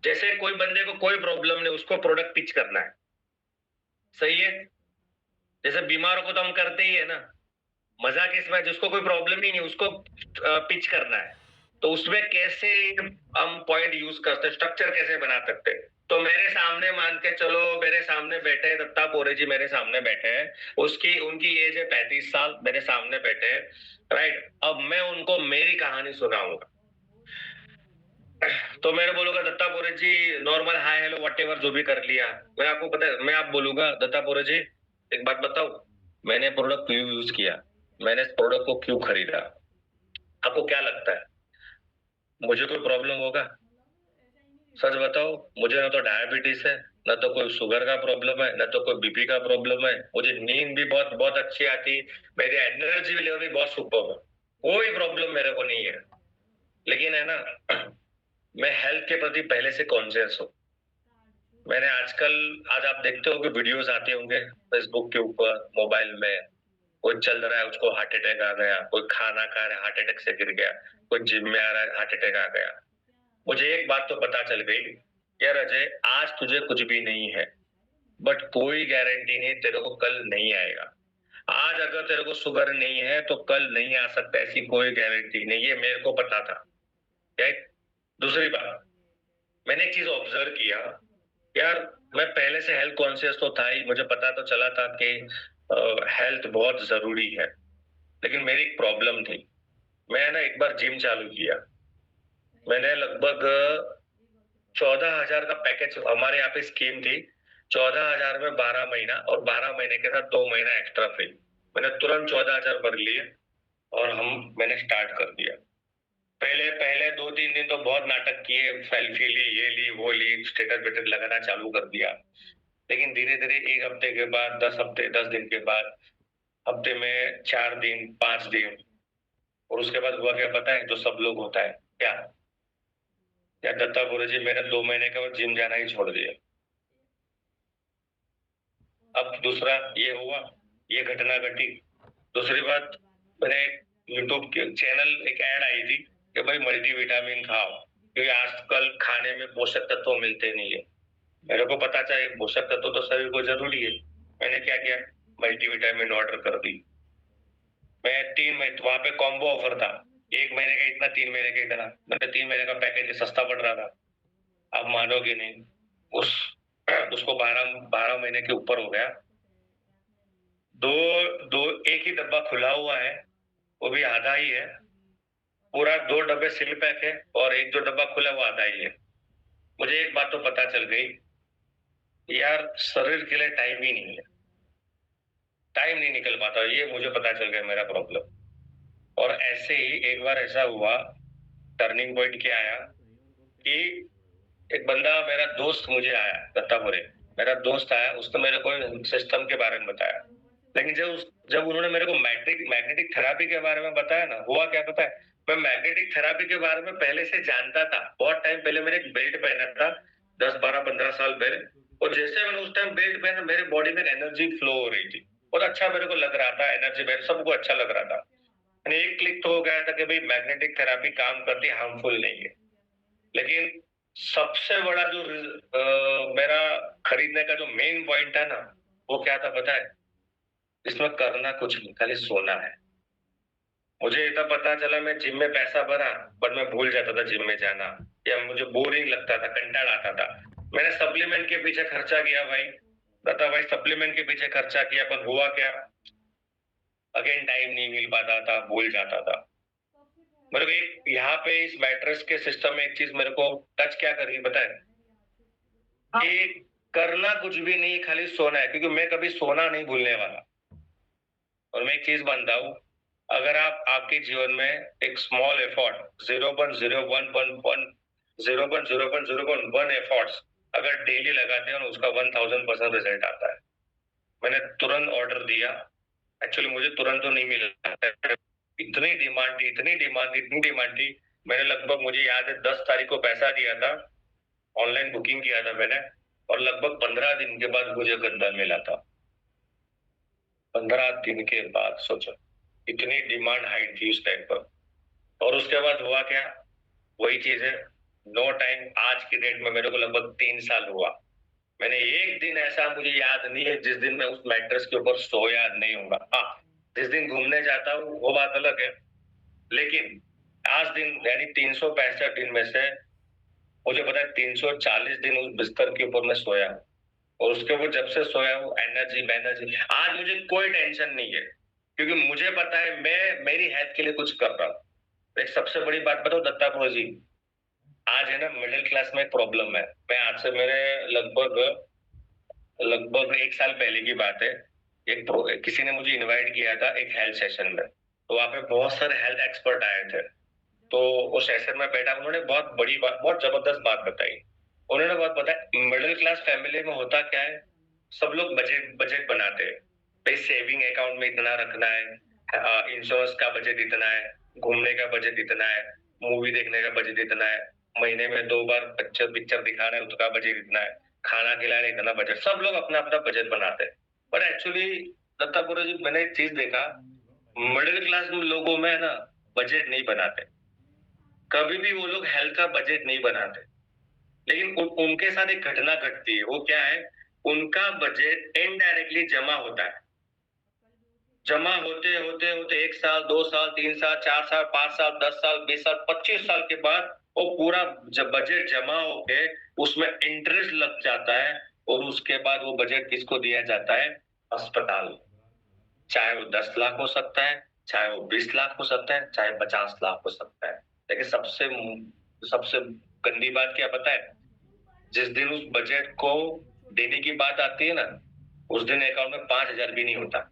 जैसे कोई बंदे को कोई प्रॉब्लम नहीं, उसको प्रोडक्ट पिच करना है, सही है? जैसे बीमारों को तो हम करते ही है ना, मजाक इसमें, जिसको कोई प्रॉब्लम ही नहीं उसको पिच करना है, तो उसमें कैसे हम पॉइंट यूज करते, स्ट्रक्चर कैसे बना सकते हैं। तो मेरे सामने मान के चलो, मेरे सामने बैठे हैं दत्ता पोरे जी, मेरे सामने बैठे हैं, उसकी उनकी एज है 35 साल, मेरे सामने बैठे हैं, राइट? अब मैं उनको मेरी कहानी सुनाऊंगा। तो मैंने बोलूंगा Datta Pore ji normal hi hello whatever जो भी कर लिया, मैं आपको पता है, मैं आप बोलूंगा दत्ता पोरे जी एक बात बताओ, मैंने प्रोडक्ट क्यों यूज किया, मैंने इस प्रोडक्ट को क्यों खरीदा, आपको क्या लगता है मुझे कोई प्रॉब्लम होगा? सच बताओ, मुझे ना तो डायबिटीज है, ना तो कोई शुगर का प्रॉब्लम है, ना तो कोई बीपी का प्रॉब्लम है, मुझे नींद भी बहुत बहुत अच्छी आती, मेरी एनर्जी लेवल भी बहुत सुपर है, कोई प्रॉब्लम मेरे को नहीं है। लेकिन है ना, मैं हेल्थ के प्रति पहले से कॉन्शियस हूँ। मैंने आजकल, आज आप देखते हो कि वीडियोस आते होंगे फेसबुक के ऊपर, मोबाइल में, कोई चल रहा है उसको हार्ट अटैक आ गया, कोई खाना खा रहा है हार्ट अटैक से गिर गया, कोई जिम में आ रहा है हार्ट अटैक आ गया। मुझे एक बात तो पता चल गई, यार अजय आज तुझे कुछ भी नहीं है, बट कोई गारंटी नहीं तेरे को कल नहीं आएगा। आज अगर तेरे को शुगर नहीं है तो कल नहीं आ सकता, ऐसी कोई गारंटी नहीं, ये मेरे को पता था। राइट? दूसरी बात, मैंने एक चीज ऑब्जर्व किया, यार मैं पहले से हेल्थ कॉन्शियस तो था ही, मुझे पता तो चला था कि हेल्थ बहुत जरूरी है, लेकिन मेरी एक प्रॉब्लम थी। मैं ना एक बार जिम चालू किया, मैंने लगभग 14,000 का पैकेज, हमारे यहाँ पे स्कीम थी, 14,000 में 12 महीना और 12 महीने के साथ 2 महीना एक्स्ट्रा फ्री। मैंने तुरंत 14,000 भर लिए और मैंने स्टार्ट कर दिया। पहले पहले 2-3 दिन तो बहुत नाटक किए, सेल्फी ली, ये ली वो ली, स्टेटस वेटस लगाना चालू कर दिया। लेकिन धीरे धीरे 1 हफ्ते के बाद, 10 हफ्ते, 10 दिन के बाद, हफ्ते में 4 दिन, 5 दिन, और उसके बाद हुआ क्या पता है, जो सब लोग होता है क्या, या दत्ता गुरु जी मैंने 2 महीने के बाद जिम जाना ही छोड़ दिया। अब दूसरा ये हुआ, ये घटना घटी। दूसरी बात, मैंने यूट्यूब के चैनल एक ऐड आई थी कि भाई मल्टीविटामिन खाओ, क्योंकि आजकल खाने में पोषक तत्व मिलते नहीं है। मेरे को पता चला पोषक तत्व तो शरीर को जरूरी है। मैंने क्या किया, मल्टीविटामिन ऑर्डर कर दी। मैं 3 महीने, वहां पे कॉम्बो ऑफर था, 1 महीने का इतना, 3 महीने का इतना, मतलब 3 महीने का पैकेज सस्ता पड़ रहा था। आप मानोगे नहीं, उस उसको 12 12 महीने के ऊपर हो गया। दो दो एक ही डब्बा खुला हुआ है, वो भी आधा ही है, पूरा 2 डब्बे सील पैक है और एक जो डब्बा खुला वो आधा ही है। मुझे एक बात तो पता चल गई, यार शरीर के लिए टाइम ही नहीं है, टाइम नहीं निकल पाता, ये मुझे पता चल गया मेरा प्रॉब्लम। और ऐसे ही एक बार ऐसा हुआ, टर्निंग पॉइंट क्या आया कि एक बंदा मेरा दोस्त मुझे आया दत्तापुरे, मेरा दोस्त आया, उसने मेरे को सिस्टम के बारे में बताया। लेकिन जब उन्होंने मेरे को मैग्नेटिक थेरापी के बारे में बताया ना, हुआ क्या पता है, मैं मैग्नेटिक थेरापी के बारे में पहले से जानता था, बहुत टाइम पहले मैंने एक बेल्ट पहना था, 10 12 15 साल पहले। और जैसे मैंने उस टाइम बेल्ट पहना, मेरे बॉडी में एनर्जी फ्लो हो रही थी, बहुत अच्छा मेरे को लग रहा था, एनर्जी मेरे सबको अच्छा लग रहा था। एक क्लिक तो हो गया था कि भाई मैग्नेटिक थेरापी काम करती, हार्मफुल नहीं है। लेकिन सबसे बड़ा जो मेरा खरीदने का जो मेन पॉइंट है ना, वो क्या था पता है, इसमें करना कुछ नहीं, खाली सोना है। मुझे इतना पता चला, मैं जिम में पैसा भरा बट मैं भूल जाता था जिम में जाना, या मुझे बोरिंग लगता था, कंटाल आता था। मैंने सप्लीमेंट के पीछे खर्चा किया भाई, बता भाई, सप्लीमेंट के पीछे खर्चा किया, पर हुआ क्या, अगेन टाइम नहीं मिल पाता था, भूल जाता था। मेरे को एक यहाँ पे इस मैट्रेस के सिस्टम में एक चीज मेरे को टच क्या करी पता है, कि करना कुछ भी नहीं, खाली सोना है, क्योंकि मैं कभी सोना नहीं भूलने वाला। और मैं एक चीज मानता हूं, अगर आप आपके जीवन में एक स्मॉल एफर्ट 0.01 एफर्ट्स अगर डेली लगाते हैं, उसका 1000% रिजल्ट आता है। मैंने तुरंत ऑर्डर दिया, एक्चुअली मुझे तुरंत तो नहीं मिला, इतनी डिमांड थी, इतनी डिमांड थी। मैंने लगभग, मुझे याद है 10 तारीख को पैसा दिया था, ऑनलाइन बुकिंग किया था मैंने, और लगभग 15 दिन के बाद मुझे गद्दा मिला था। 15 दिन के बाद सोचो, इतनी डिमांड हाई थी उस टाइम पर। और उसके बाद हुआ क्या, वही चीज है, नो टाइम। आज की डेट में मेरे को लगभग 3 साल हुआ, मैंने एक दिन ऐसा मुझे याद नहीं है जिस दिन मैं उस मैट्रेस के ऊपर सोया नहीं होगा। हाँ, जिस दिन घूमने जाता हूँ वो बात अलग है, लेकिन आज दिन यानी 365 दिन में से मुझे पता है 340 दिन उस बिस्तर के ऊपर मैं सोया हूँ। और उसके ऊपर जब से सोया हूँ, एनर्जी, आज मुझे कोई टेंशन नहीं है, क्योंकि मुझे पता है मैं मेरी हेल्थ के लिए कुछ कर रहा हूँ। एक सबसे बड़ी बात बताओ दत्तापुर जी, आज है ना मिडिल क्लास में एक प्रॉब्लम है। मैं आज से मेरे लगभग लगभग 1 साल पहले की बात है, किसी ने मुझे इनवाइट किया था एक हेल्थ सेशन में, तो वहां पे बहुत सारे हेल्थ एक्सपर्ट आए थे। तो उस सेशन में बैठा, उन्होंने बहुत बड़ी बात, बहुत जबरदस्त बात बताई। उन्होंने बात बताया, मिडिल क्लास फैमिली में होता क्या है, सब लोग बजट बजट बनाते हैं, भाई सेविंग अकाउंट में इतना रखना है, इंश्योरेंस का बजट इतना है, घूमने का बजट इतना है, मूवी देखने का बजट इतना है, महीने में 2 बार पिक्चर दिखाना है उसका बजट इतना है, खाना खिलाने इतना बजट, सब लोग अपना अपना बजट बनाते हैं। पर एक्चुअली दत्तापुर जी, मैंने एक चीज देखा, मिडिल क्लास लोगों में ना बजट नहीं बनाते, कभी भी वो लोग हेल्थ का बजट नहीं बनाते। लेकिन उनके साथ एक घटना घटती है, वो क्या है, उनका बजट इनडायरेक्टली जमा होता है, जमा होते होते होते 1 साल 2 साल 3 साल 4 साल 5 साल 10 साल 20 साल 25 साल के बाद वो पूरा जब बजट जमा होके उसमें इंटरेस्ट लग जाता है, और उसके बाद वो बजट किसको दिया जाता है, अस्पताल। चाहे वो 10 लाख हो सकता है, चाहे वो 20 लाख हो सकता है, चाहे 50 लाख हो सकता है। लेकिन सबसे सबसे गंदी बात क्या पता है, जिस दिन उस बजट को देने की बात आती है ना, उस दिन अकाउंट में 5,000 भी नहीं होता।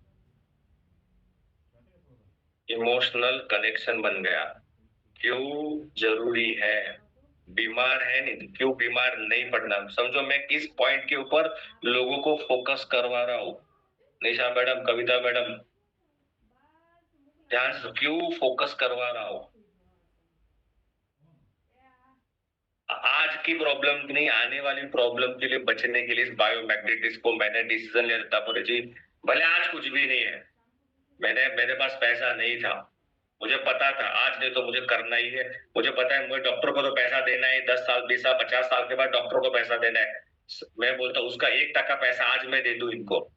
इमोशनल कनेक्शन बन गया। क्यों जरूरी है, बीमार है नहीं, क्यों बीमार नहीं पड़ना। समझो मैं किस पॉइंट के ऊपर लोगों को फोकस करवा रहा हूँ, निशा मैडम, कविता मैडम, ध्यान से, क्यों फोकस करवा रहा हूँ। आज की प्रॉब्लम नहीं, आने वाली प्रॉब्लम के लिए बचने के लिए इस बायोमैग्नेटिक्स को मैंने डिसीजन लिया था पूरे जी। भले आज कुछ भी नहीं है, मेरे पास पैसा नहीं था, मुझे पता था आज नहीं तो मुझे करना ही है। मुझे पता है मुझे डॉक्टर को तो पैसा देना है, 10 साल 20 साल 50 साल के बाद डॉक्टर को पैसा देना है। मैं बोलता हूँ उसका 1 टका पैसा आज मैं दे दूं इनको,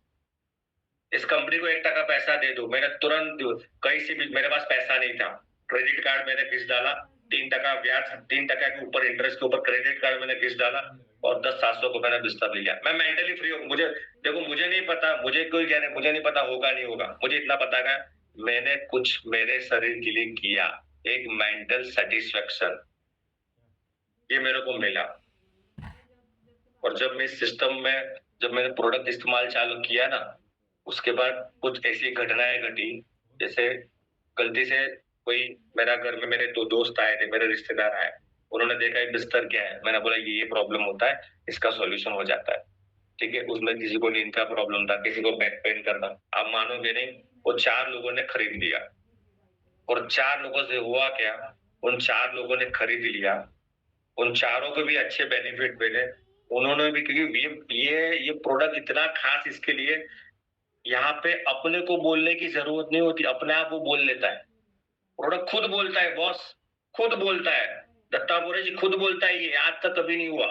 इस कंपनी को 1 टका पैसा दे दूं, मैंने तुरंत, कहीं से भी मेरे पास पैसा नहीं था, क्रेडिट कार्ड मैंने घिस डाला, 3 टका ब्याज, 3 टका के ऊपर इंटरेस्ट के ऊपर क्रेडिट कार्ड मैंने घिस डाला, और 10 700 को मैंने बिस्तर लिया। मैं मेंटली फ्री हूँ। मुझे देखो, मुझे नहीं पता, मुझे कोई कह रहे, मुझे नहीं पता होगा नहीं होगा, मुझे इतना पता है मैंने कुछ मेरे शरीर के लिए किया, एक मेंटल सेटिस्फेक्शन, ये मेरे को मिला। और जब मैं इस सिस्टम में, जब मैंने प्रोडक्ट इस्तेमाल चालू किया ना, उसके बाद कुछ ऐसी घटनाएं घटी, जैसे गलती से कोई मेरा घर में, मेरे दो दोस्त आए थे, मेरे रिश्तेदार आए, उन्होंने देखा ये बिस्तर क्या है, मैंने बोला ये प्रॉब्लम होता है, इसका सॉल्यूशन हो जाता है। ठीक है, उसमें किसी को नींद का प्रॉब्लम था, किसी को बैक पेन करता, आप मानोगे नहीं, वो 4 लोगों ने खरीद लिया। और 4 लोगों से हुआ क्या, उन 4 लोगों ने खरीद लिया, उन चारों को भी अच्छे बेनिफिट मिले, उन्होंने भी, क्योंकि ये प्रोडक्ट इतना खास इसके लिए, यहाँ पे अपने को बोलने की जरूरत नहीं होती, अपने आप वो बोल लेता है, प्रोडक्ट खुद बोलता है बॉस, खुद बोलता है। दत्तापुरे जी खुद बोलता है, ये आज तक कभी नहीं हुआ।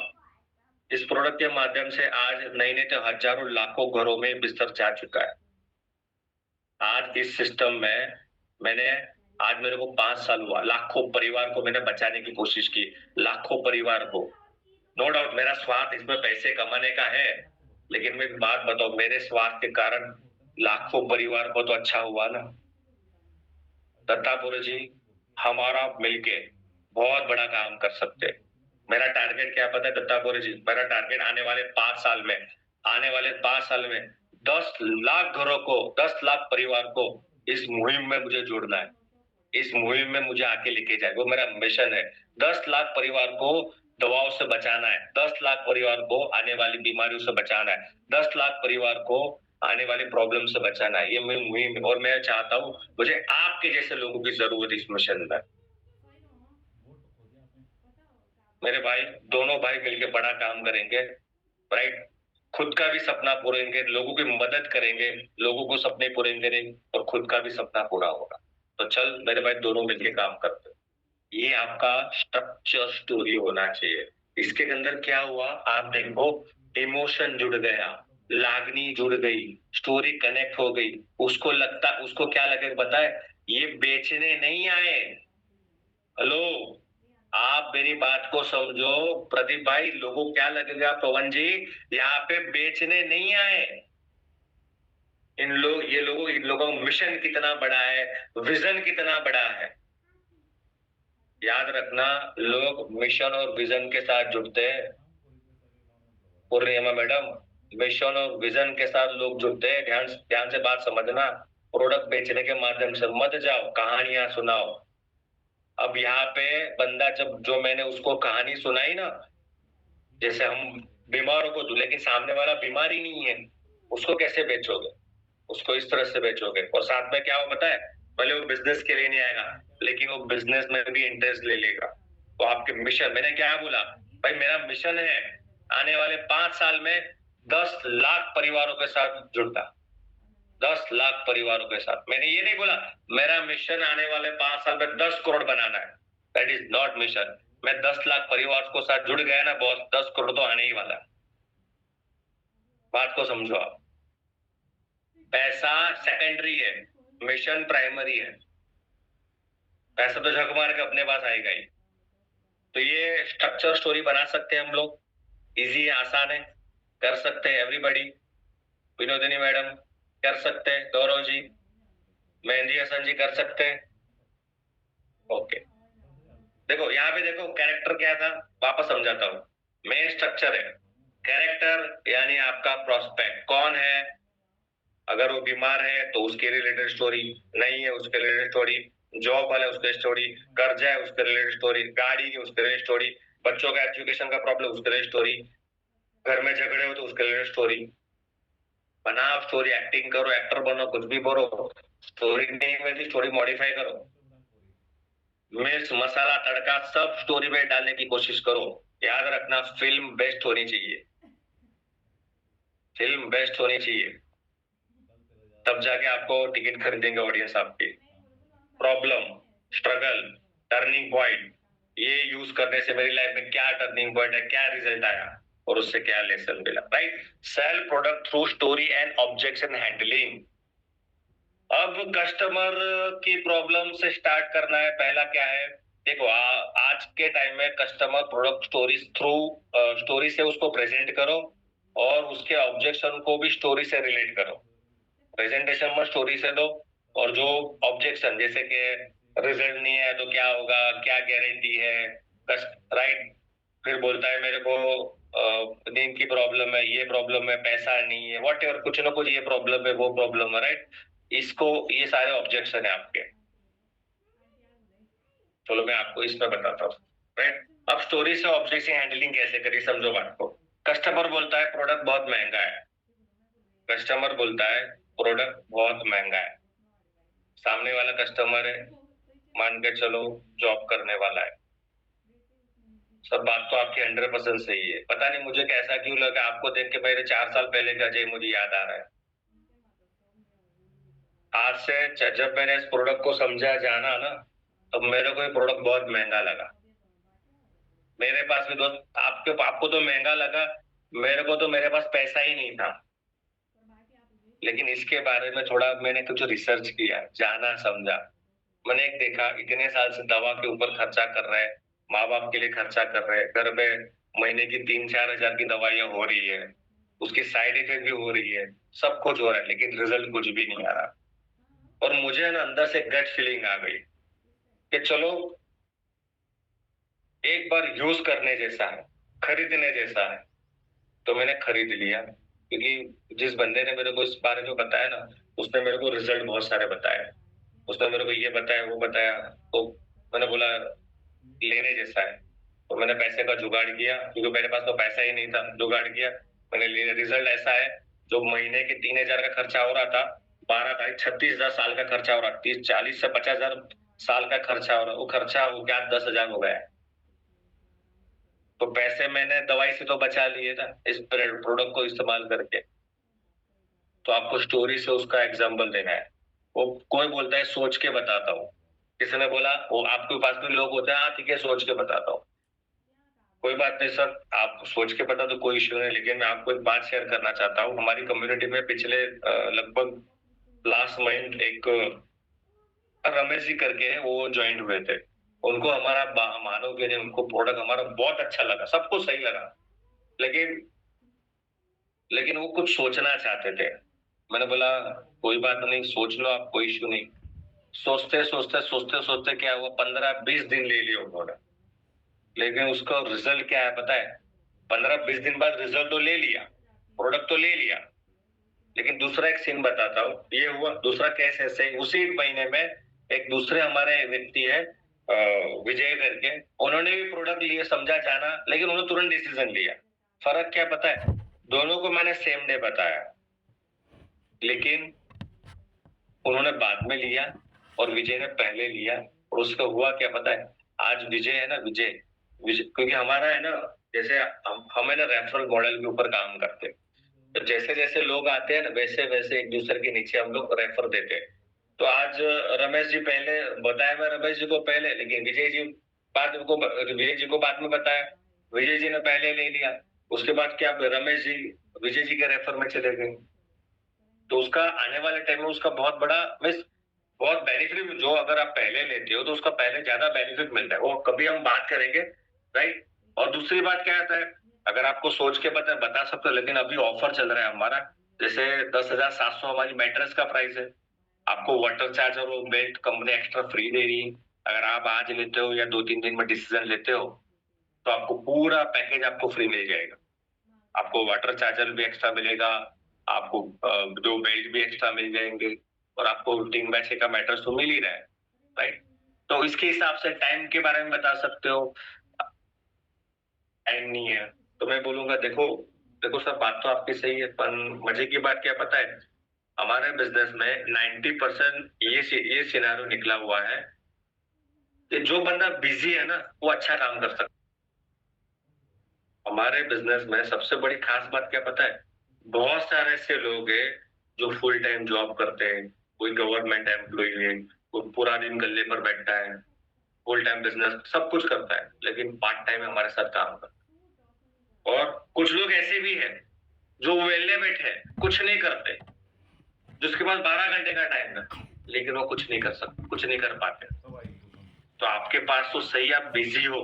इस प्रोडक्ट के माध्यम से आज नहीं तो हजारों लाखों घरों में बिस्तर जा चुका है। आज इस सिस्टम में मैंने, आज मेरे को 5 साल हुआ, लाखों परिवार को मैंने बचाने की कोशिश की, लाखों परिवार को। नो डाउट मेरा स्वार्थ इसमें पैसे कमाने का है, लेकिन मैं बात बताऊं, मेरे स्वार्थ के कारण लाखों परिवार को तो अच्छा हुआ ना। दत्तापुरे जी, हमारा मिलके बहुत बड़ा काम कर सकते हैं। मेरा टारगेट क्या पता है दत्तापुरे जी, मेरा टारगेट आने वाले 5 साल में, आने वाले 5 साल में 10 लाख घरों को, 10 लाख परिवार को इस मुहिम में मुझे जोड़ना है, इस मुहिम में मुझे आके लेके जाए, वो मेरा मिशन है। 10 लाख परिवार को दवाओं से बचाना है, 10 लाख परिवार को आने वाली बीमारियों से बचाना है, 10 लाख परिवार को आने वाली प्रॉब्लम से बचाना है, ये मेरी मुहिम है। और मैं चाहता हूँ, मुझे आपके जैसे लोगों की जरूरत इस मिशन में। मेरे भाई, दोनों भाई मिलके बड़ा काम करेंगे, राइट? खुद का भी सपना पूरा करेंगे, लोगों की मदद करेंगे, लोगों को सपने पूरे करेंगे, और खुद का भी सपना पूरा होगा। तो चल मेरे भाई, दोनों मिलके काम करते हैं। ये आपका स्ट्रक्चर स्टोरी होना चाहिए। इसके अंदर क्या हुआ आप देखो, इमोशन जुड़ गया, लागनी जुड़ गई, स्टोरी कनेक्ट हो गई, उसको लगता, उसको क्या लगेगा पता है, ये बेचने नहीं आए। हेलो, आप मेरी बात को समझो प्रदीप भाई, लोगों को क्या लगेगा पवन जी, यहाँ पे बेचने नहीं आए। इन लोगों का मिशन कितना बड़ा है, विजन कितना बड़ा है। याद रखना, लोग मिशन और विजन के साथ जुड़ते हैं। पूर्णिमा मैडम, मिशन और विजन के साथ लोग जुड़ते हैं। ध्यान से बात समझना। प्रोडक्ट बेचने के माध्यम से मत जाओ, कहानियां सुनाओ। अब यहाँ पे बंदा, जब जो मैंने उसको कहानी सुनाई ना, जैसे हम बीमारों को, लेकिन सामने वाला बीमार ही नहीं है, उसको कैसे बेचोगे? उसको इस तरह से बेचोगे। और साथ में क्या हो पता है, भले वो बिजनेस के लिए नहीं आएगा, लेकिन वो बिजनेस में भी इंटरेस्ट ले लेगा। तो आपके मिशन, मैंने क्या बोला भाई, मेरा मिशन है आने वाले 5 साल में 10 लाख परिवारों के साथ जुड़ता, 10 लाख परिवारों के साथ। मैंने ये नहीं बोला मेरा मिशन आने वाले 5 साल में 10 करोड़ बनाना है, दैट इज नॉट मिशन। मैं 10 लाख परिवार को साथ जुड़ गया ना बॉस, 10 करोड़ तो आने ही वाला। बात को समझो आप, पैसा सेकेंडरी है, मिशन प्राइमरी है। पैसा तो झक मार के अपने पास आएगा ही। तो ये स्ट्रक्चर स्टोरी बना सकते हैं हम लोग, इजी है, आसान है, कर सकते हैं एवरीबॉडी। विनोदिनी मैडम कर सकते हैं, गौरव जी, मेहंदी हसन जी कर सकते हैं। ओके, देखो यहाँ पे देखो कैरेक्टर क्या था, वापस समझाता हूँ। मेन स्ट्रक्चर है कैरेक्टर, यानी आपका प्रोस्पेक्ट कौन है। अगर वो बीमार है तो उसके रिलेटेड स्टोरी, नहीं है उसके रिलेटेड स्टोरी, जॉब वाला उसके स्टोरी, कर्जा है उसके रिलेटेड स्टोरी, गाड़ी की उसके रिलेटेड स्टोरी, बच्चों का एजुकेशन का प्रॉब्लम उसके रिलेटेड स्टोरी, घर में झगड़े हो तो उसके रिलेटेड स्टोरी। बनाओ स्टोरी, एक्टिंग करो, एक्टर बनो, कुछ भी करो, स्टोरी नहीं मिलती स्टोरी मॉडिफाई करो, मिर्च मसाला तड़का सब स्टोरी में डालने की कोशिश करो। याद रखना, फिल्म बेस्ट होनी चाहिए, फिल्म बेस्ट होनी चाहिए, तब जाके आपको टिकट खरीदेंगे ऑडियंस आपकी। प्रॉब्लम, स्ट्रगल, टर्निंग पॉइंट, ये यूज करने से मेरी लाइफ में क्या टर्निंग पॉइंट है, क्या रिजल्ट आया और उससे क्या लेसन मिला, right? Sell product through story and objection handling. अब कस्टमर की प्रॉब्लम से स्टार्ट करना है। पहला क्या है, देखो आज के टाइम में customer product story through, story से उसको प्रेजेंट करो और उसके ऑब्जेक्शन को भी स्टोरी से रिलेट करो। प्रेजेंटेशन में स्टोरी से दो, और जो ऑब्जेक्शन, जैसे कि रिजल्ट नहीं है तो क्या होगा, क्या गारंटी है, राइट। फिर बोलता है मेरे को नींद की प्रॉब्लम है, ये प्रॉब्लम है, पैसा नहीं है, वॉट एवर, कुछ ना कुछ ये प्रॉब्लम है, वो प्रॉब्लम है, राइट। इसको, ये सारे ऑब्जेक्शन है आपके। चलो मैं आपको इसमें बताता हूँ, राइट। अब स्टोरी से ऑब्जेक्शन हैंडलिंग कैसे करी, समझो बात को। कस्टमर बोलता है प्रोडक्ट बहुत महंगा है, कस्टमर बोलता है प्रोडक्ट बहुत महंगा है। सामने वाला कस्टमर है, मान के चलो जॉब करने वाला है। सब बात तो आपकी 100% सही है। पता नहीं मुझे कैसा क्यों लगा, आपको देख के मेरे 4 साल पहले का अजय मुझे याद आ रहा है। आज से जब मैंने इस प्रोडक्ट को समझा, जाना ना, तो मेरे को ये प्रोडक्ट बहुत महंगा लगा। मेरे पास भी दोस्त, आपको तो महंगा लगा, मेरे को तो मेरे पास पैसा ही नहीं था। लेकिन इसके बारे में थोड़ा मैंने कुछ रिसर्च किया, जाना, समझा। मैंने एक देखा, इतने साल से दवा के ऊपर खर्चा कर रहे हैं, माँ बाप के लिए खर्चा कर रहे हैं, घर में महीने की 3-4 हजार की दवाइयां हो रही है, उसकी साइड इफेक्ट भी हो रही है, सब कुछ हो रहा है, लेकिन रिजल्ट कुछ भी नहीं आ रहा। और मुझे ना अंदर से गट फीलिंग आ गई कि चलो एक बार यूज करने जैसा है, खरीदने जैसा है। तो मैंने खरीद लिया, क्योंकि जिस बंदे ने मेरे को इस बारे में बताया ना, उसने मेरे को रिजल्ट बहुत सारे बताए। उसने मेरे को ये बताया, वो बताया, तो मैंने बोला लेने जैसा है। तो मैंने पैसे का जुगाड़ किया, क्योंकि मेरे पास तो पैसा ही नहीं था, जुगाड़ किया मैंने। रिजल्ट ऐसा है, जो महीने के 3,000 का खर्चा हो रहा था, 12 तारीख 36,000 साल का खर्चा हो रहा, 40 से 50,000 साल का खर्चा हो रहा, वो खर्चा हो गया 10,000 हो गया। तो पैसे मैंने दवाई से तो बचा लिए था, इस प्रोडक्ट को इस्तेमाल करके। तो आपको स्टोरी से उसका एग्जाम्पल देना है। वो कोई बोलता है सोच के बताता हूँ, किसी ने बोला, वो आपके पास भी लोग होते हैं, हाँ ठीक है सोच के बताता हूँ। कोई बात नहीं सर, आप सोच के बता तो कोई इश्यू नहीं, लेकिन मैं आपको एक बात शेयर करना चाहता हूँ। हमारी कम्युनिटी में पिछले लगभग लास्ट मंथ एक रमेश जी करके है, वो ज्वाइन हुए थे। उनको हमारा मानोगे नहीं, उनको प्रोडक्ट हमारा बहुत अच्छा लगा, सबको सही लगा, लेकिन लेकिन वो कुछ सोचना चाहते थे। मैंने बोला कोई बात नहीं, सोच लो आप, कोई इश्यू नहीं। सोचते सोचते सोचते सोचते क्या हुआ, 15-20 दिन ले लिया उन्होंने, लेकिन उसका रिजल्ट क्या है पता है? 15-20 दिन बाद रिजल्ट तो ले लिया, प्रोडक्ट तो ले लिया, लेकिन दूसरा एक सीन बताता हूँ, ये हुआ दूसरा केस ऐसे। उसी महीने में एक दूसरे हमारे व्यक्ति है विजय करके, उन्होंने भी प्रोडक्ट लिए, समझा, जाना, लेकिन उन्होंने तुरंत डिसीजन लिया। फर्क क्या पता है? दोनों को मैंने सेम डे बताया, लेकिन उन्होंने बाद में लिया और विजय ने पहले लिया। और उसका हुआ क्या पता है? आज विजय है ना, विजय विजय क्योंकि हमारा है ना, जैसे हम है ना रेफरल मॉडल के ऊपर काम करते हैं। तो जैसे जैसे लोग आते हैं ना, वैसे वैसे एक दूसरे के नीचे हम लोग रेफर देते हैं। तो आज रमेश जी पहले बताया, मैं रमेश जी को पहले, लेकिन विजय जी को बाद में बताया, विजय जी ने पहले ले लिया। उसके बाद क्या, रमेश जी विजय जी के रेफर में चले गए। तो उसका आने वाले टाइम में उसका बहुत बड़ा मिस, बहुत बेनिफिट, जो अगर आप पहले लेते हो तो उसका पहले ज्यादा बेनिफिट मिलता है, वो कभी हम बात करेंगे, राइट। और दूसरी बात क्या आता है, अगर आपको सोच के बता सकते हो, लेकिन अभी ऑफर चल रहा है हमारा, जैसे 10,700 हमारी मैट्रेस का प्राइस है, आपको वाटर चार्जर और बेल्ट कंपनी एक्स्ट्रा फ्री दे रही है। अगर आप आज लेते हो या 2-3 दिन में डिसीजन लेते हो, तो आपको पूरा पैकेज आपको फ्री मिल जाएगा। आपको वाटर चार्जर भी एक्स्ट्रा मिलेगा, आपको 2 बेल्ट भी एक्स्ट्रा मिल जाएंगे, और आपको 3 बैचे का मैट्रेस तो मिल ही रहा है, राइट। तो इसके हिसाब से टाइम के बारे में बता सकते हो, टाइम नहीं है तो मैं बोलूंगा देखो देखो सर, बात तो आपकी सही है, पर मजे की बात क्या पता है, हमारे बिजनेस में 90% ये सिनारियो निकला हुआ है कि जो बंदा बिजी है ना, वो अच्छा काम कर सकता है। हमारे बिजनेस में सबसे बड़ी खास बात क्या पता है? बहुत सारे ऐसे लोग हैं जो फुल टाइम जॉब करते हैं, कोई गवर्नमेंट एम्प्लॉय है, कोई पूरा दिन गल्ले पर बैठता है, फुल टाइम बिजनेस सब कुछ करता है, लेकिन पार्ट टाइम हमारे साथ काम करता है। और कुछ लोग ऐसे भी हैं जो वेले बैठे हैं, कुछ नहीं करते, जिसके पास 12 घंटे का टाइम है, लेकिन वो कुछ नहीं कर सकते, कुछ नहीं कर पाते। तो आपके पास तो सही, आप बिजी हो,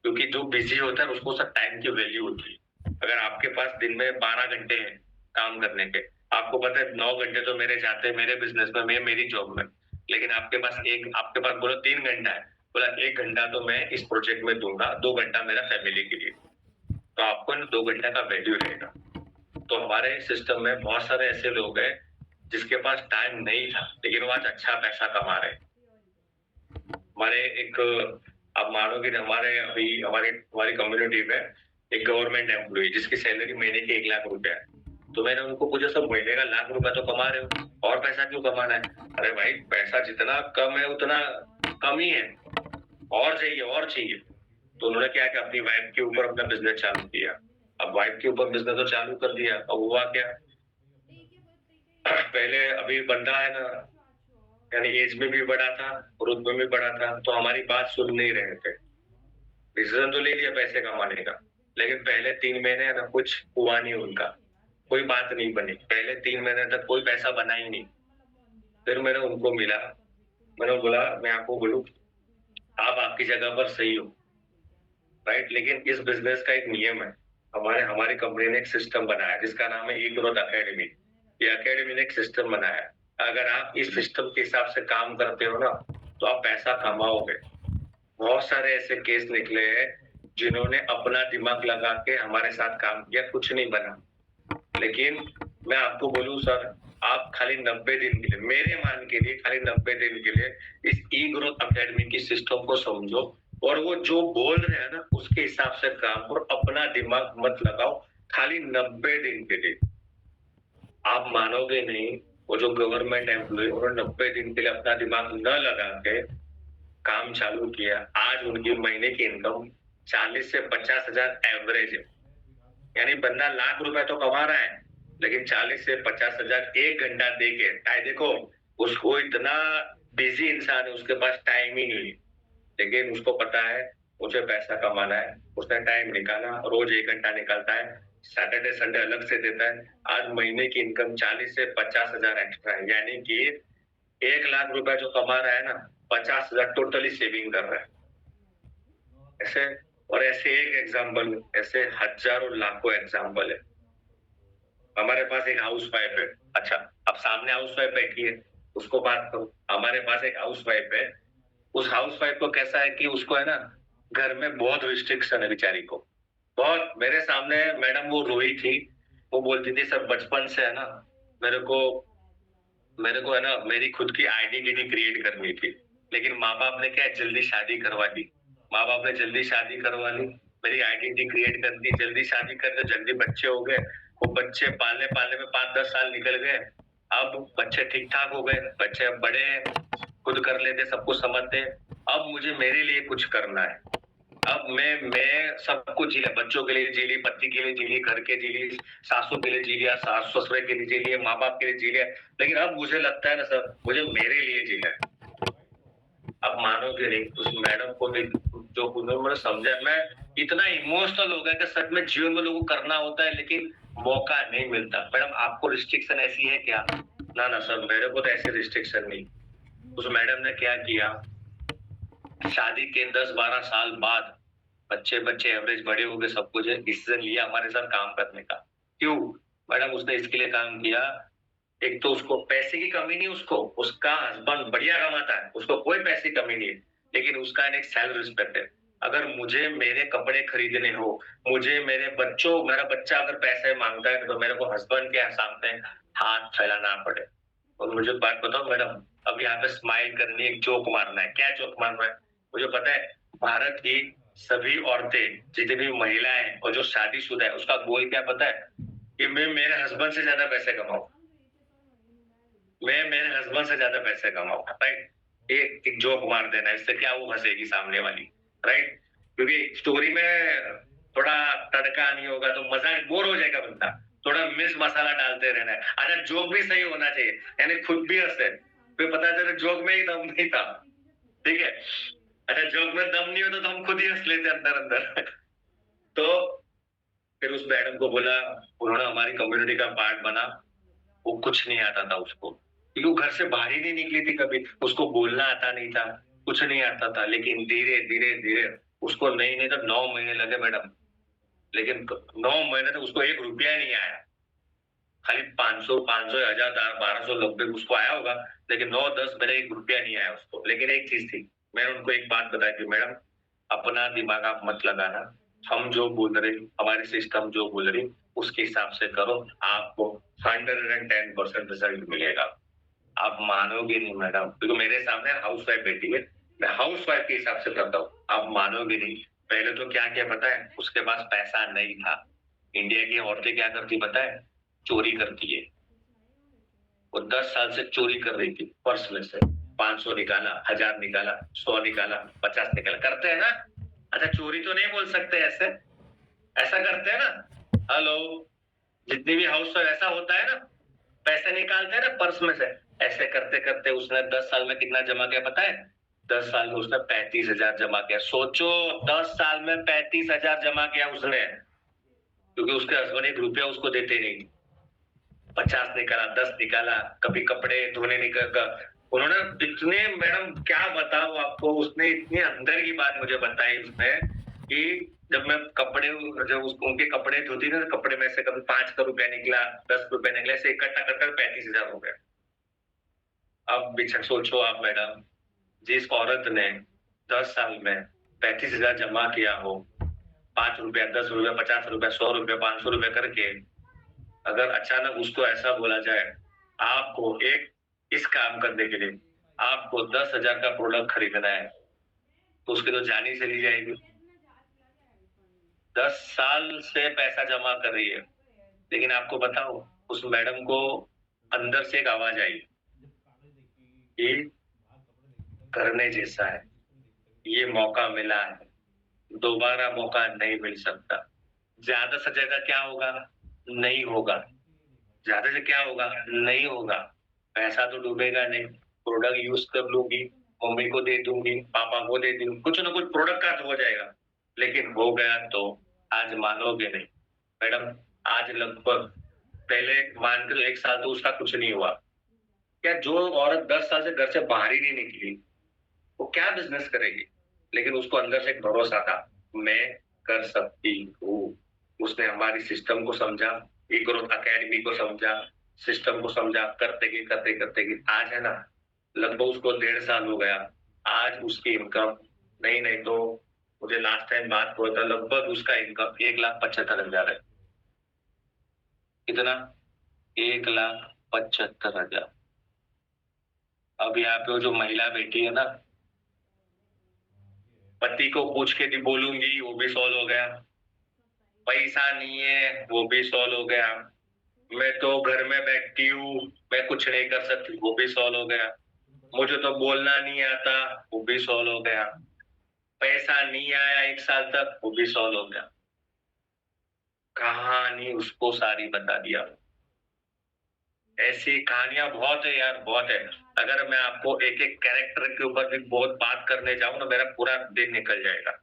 क्योंकि जो बिजी होता है उसको सब टाइम की वैल्यू होती है। अगर आपके पास दिन में 12 घंटे हैं काम करने के, आपको पता है 9 घंटे तो मेरे जाते हैं मेरे बिजनेस में, मैं मेरी जॉब में, लेकिन आपके पास बोलो 3 घंटा है, बोला 1 घंटा तो मैं इस प्रोजेक्ट में दूंगा, 2 घंटा मेरा फैमिली के लिए, तो आपको ना 2 घंटे का वैल्यू रहेगा। तो हमारे सिस्टम में बहुत सारे ऐसे लोग हैं जिसके पास टाइम नहीं था, लेकिन वो आज अच्छा पैसा कमा रहे हैं। हमारे एक, आप मानोगे नहीं, हमारे अभी हमारे हमारी कम्युनिटी में एक गवर्नमेंट एम्प्लॉय जिसकी सैलरी महीने की 1 लाख रुपया है। तो मैंने उनको पूछा, सब महीने का 1 लाख रुपया तो कमा रहे हो, और पैसा क्यों कमाना है? अरे भाई, पैसा जितना कम है उतना कम ही है, और चाहिए और चाहिए। तो उन्होंने क्या कि अपनी वाइफ के ऊपर अपना बिजनेस चालू किया। अब वाइफ के ऊपर बिजनेस तो चालू कर दिया, अब हुआ क्या, पहले अभी बंदा है ना, यानी एज में भी बड़ा था, रुतबे में भी बड़ा था, तो हमारी बात सुन नहीं रहे थे। डिसीजन तो ले लिया पैसे कमाने का, लेकिन पहले 3 महीने है ना कुछ हुआ नहीं उनका, कोई बात नहीं बनी, पहले 3 महीने तक कोई पैसा बना ही नहीं। फिर मैंने उनको मिला, मैंने बोला, मैं आपको बोलूं, आप आपकी जगह पर सही हो, राइट, लेकिन इस बिजनेस का एक नियम है। हमारी कंपनी ने एक सिस्टम बनाया जिसका नाम है ई ग्रोथ अकेडमी। ये अकेडमी ने एक सिस्टम बनाया है, अगर आप इस सिस्टम के हिसाब से काम करते हो ना, तो आप पैसा कमाओगे। बहुत सारे ऐसे केस निकले हैं जिन्होंने अपना दिमाग लगा के हमारे साथ काम किया, कुछ नहीं बना। लेकिन मैं आपको बोलूं सर, आप खाली 90 दिन के लिए, मेरे मान के लिए खाली 90 दिन के लिए इस ई ग्रोथ अकेडमी की सिस्टम को समझो, और वो जो बोल रहे हैं ना उसके हिसाब से काम करो, अपना दिमाग मत लगाओ, खाली 90 दिन के लिए। आप मानोगे नहीं, वो जो गवर्नमेंट एम्प्लॉय, उन्होंने 90 दिन के लिए अपना दिमाग न लगा के काम चालू किया। आज उनकी महीने की इनकम 40 से 50 हजार एवरेज है, यानी बंदा 1 लाख रुपए तो कमा रहा है, लेकिन 40 से 50 हजार 1 घंटा दे के, देखो उसको इतना बिजी इंसान है, उसके पास टाइम ही नहीं है, लेकिन उसको पता है मुझे पैसा कमाना है, उसने टाइम निकाला, रोज 1 घंटा निकालता है, सैटरडे संडे अलग से देता है। आज महीने की इनकम 40 से 50 हजार एक्स्ट्रा है, यानी कि 1 लाख रुपए जो कमा रहा है ना, 50 हजार टोटली सेविंग कर रहा है। ऐसे, और ऐसे एक एग्जाम्पल, ऐसे हजारों लाखों एग्जाम्पल है। हमारे पास एक हाउस वाइफ है, अच्छा अब सामने हाउस वाइफ बैठी है, उसको बात करो। हमारे पास एक हाउस वाइफ है, उस हाउस वाइफ को कैसा है कि उसको है ना घर में बहुत रिस्ट्रिक्शन है बेचारी को, बहुत। मेरे सामने मैडम वो रोई थी, वो बोलती थी सर बचपन से है ना मेरे को है ना मेरी खुद की आइडेंटिटी क्रिएट करनी थी, लेकिन माँ बाप ने क्या जल्दी शादी करवा दी, माँ बाप ने जल्दी शादी करवा ली, मेरी आइडेंटिटी क्रिएट कर दी, जल्दी शादी कर दी, जल्दी बच्चे हो गए, वो बच्चे पालने पालने में 5-10 साल निकल गए, अब बच्चे ठीक ठाक हो गए, बच्चे अब बड़े हैं, खुद कर लेते, सब कुछ समझते हैं। अब मुझे मेरे लिए कुछ करना है, अब मैं सब कुछ जी लिया, बच्चों के लिए जी ली, पति के लिए जी ली, घर के जी ली, सासू के लिए जी लिया, सास ससुर के लिए जी लिया, माँ बाप के लिए जी लिया, लेकिन अब मुझे लगता है ना सर, मुझे मेरे लिए जीना है। अब मानोगे नहीं, उस मैडम को भी जो उन्होंने समझा, मैं इतना इमोशनल हो गया कि सच में जीवन में लोगों को करना होता है, लेकिन मौका नहीं मिलता। मैडम आपको रिस्ट्रिक्शन ऐसी है क्या? ना ना सर, मेरे को तो ऐसी रिस्ट्रिक्शन नहीं। उस मैडम ने क्या किया, शादी के 10-12 साल बाद बच्चे एवरेज बड़े हो गए, सब कुछ है, डिसीजन लिया हमारे साथ काम करने का। क्यों मैडम? उसने इसके लिए काम किया, एक तो उसको पैसे की कमी नहीं, उसका हस्बैंड बढ़िया कमाता है, उसको कोई पैसे की कमी नहीं है, लेकिन उसका एक सेल्फ रिस्पेक्ट है। अगर मुझे मेरे कपड़े खरीदने हो, मुझे मेरा बच्चा अगर पैसे मांगता है तो मेरे को हस्बैंड के सामने हाथ फैलाना पड़े। और मुझे बात बताओ मैडम, अब यहाँ पे स्माइल करनी, एक जोक मारना है, क्या जोक मारना है? मुझे पता है भारत की सभी औरतें, जितनी भी महिलाएं और जो शादीशुदा है, उसका गोल क्या पता है? कि मैं मेरे हस्बैंड से ज्यादा पैसे कमाऊं, मैं मेरे हस्बैंड से ज्यादा पैसे कमाऊं, राइट। एक जोक मार देना, इससे क्या वो हंसेगी सामने वाली, राइट, क्योंकि स्टोरी में थोड़ा तड़का नहीं होगा तो मजा, बोर हो जाएगा बंदा, थोड़ा मिर्च मसाला डालते रहना है। अच्छा जोक भी सही होना चाहिए, यानी खुद भी हंसे, फिर पता चले जोक में ही दम नहीं था, ठीक है। अच्छा जोक में दम नहीं होता तो हम खुद ही हंस लेते अंदर अंदर तो फिर उस मैडम को बोला, उन्होंने हमारी कम्युनिटी का पार्ट बना। वो कुछ नहीं आता था उसको, क्योंकि वो घर से बाहर ही नहीं निकली थी कभी, उसको बोलना आता नहीं था, कुछ नहीं आता था, लेकिन धीरे धीरे धीरे उसको नहीं तो 9 महीने लगे मैडम, लेकिन 9 महीने तक उसको 1 रुपया नहीं आया। खाली 500 500 1000 1200 लोग भी उसको आया होगा, लेकिन 9-10 मेरे 1 रुपया नहीं आया उसको। लेकिन एक चीज थी, मैंने उनको एक बात बताई कि मैडम अपना दिमाग आप मत लगाना, हम जो बोल रहे हमारी सिस्टम जो बोल रही उसके हिसाब से करो, आपको 110% रिजल्ट मिलेगा। आप मानोगे नहीं मैडम, क्योंकि मेरे सामने हाउस वाइफ बैठी है, मैं हाउस वाइफ के हिसाब से करता हूँ, आप मानोगे नहीं। पहले तो क्या किया पता है, उसके पास पैसा नहीं था। इंडिया की औरतें क्या करती पता है, चोरी करती है। वो 10 साल से चोरी कर रही थी, पर्स में से 500 निकाला, 1000 निकाला, 100 निकाला, 50 निकाला, करते हैं ना। अच्छा चोरी तो नहीं बोल सकते ऐसे, ऐसा करते हैं ना। हेलो, जितनी भी हाउस वाइफ ऐसा होता है ना, पैसे निकालते हैं ना पर्स में से, ऐसे करते करते उसने 10 साल में कितना जमा किया पता है, 10 साल में उसने 35,000 जमा किया। सोचो 10 साल में 35,000 जमा किया उसने, क्योंकि उसके हस्बैंड 1 रुपया उसको देते नहीं। 50 निकाला, 10 निकाला, कभी कपड़े धोने निकल, उन्होंने इतने, मैडम क्या बताऊं आपको, उसने इतनी अंदर की बात मुझे बताई उसने कि जब मैं कपड़े, जब उनके कपड़े धोती ना, कपड़े में से कभी 5 का रुपया निकला, 10 रुपया निकला, ऐसे इकट्ठा कर 35,000 हो गया। अब बेशक सोचो आप मैडम, जिस औरत ने 10 साल में 35,000 जमा किया हो, 5 रुपया, 10 रुपया, 50 रुपया, 100 रुपया, 500 रुपया करके, अगर अचानक उसको ऐसा बोला जाए आपको एक इस काम करने के लिए आपको 10,000 का प्रोडक्ट खरीदना है, तो उसकी तो जान ही चली जाएगी। 10 साल से पैसा जमा कर रही है, लेकिन आपको बताओ उस मैडम को अंदर से एक आवाज आई कि करने जैसा है, ये मौका मिला है, दोबारा मौका नहीं मिल सकता। ज्यादा से ज्यादा क्या होगा, नहीं होगा। ज्यादा से क्या होगा, नहीं होगा। पैसा तो डूबेगा नहीं, प्रोडक्ट यूज कर लूंगी, मम्मी को दे दूंगी, पापा को दे दूंगी, कुछ ना कुछ प्रोडक्ट का तो हो जाएगा। लेकिन हो गया तो आज मानोगे नहीं मैडम, आज लगभग, पहले मान के 1 साल तो उसका कुछ नहीं हुआ। क्या जो औरत 10 साल से घर से बाहर ही नहीं निकली, वो क्या बिजनेस करेगी। लेकिन उसको अंदर से एक भरोसा था, मैं कर सकती हूँ। उसने हमारी सिस्टम को समझा, ई ग्रोथ अकेडमी को समझा, सिस्टम को समझा, करते करते आज है ना, लगभग उसको 1.5 साल हो गया। आज उसकी इनकम नहीं तो मुझे लास्ट टाइम बात हुआ था, लगभग उसका इनकम 1,75,000 है। कितना, 1,75,000। अब यहाँ पे वो जो महिला बैठी है ना, पति को पूछ के भी बोलूंगी वो भी सॉल्व हो गया, पैसा नहीं है वो भी सॉल्व हो गया, मैं तो घर में बैठी हूँ, मैं कुछ नहीं कर सकती, वो भी सॉल्व हो गया, मुझे तो बोलना नहीं आता, वो भी सॉल्व हो गया, पैसा नहीं आया 1 साल तक, वो भी सॉल्व हो गया। कहानी उसको सारी बता दिया। ऐसी कहानियां बहुत है यार, बहुत है। अगर मैं आपको एक एक कैरेक्टर के ऊपर भी बहुत बात करने जाऊं ना, मेरा पूरा दिन निकल जाएगा।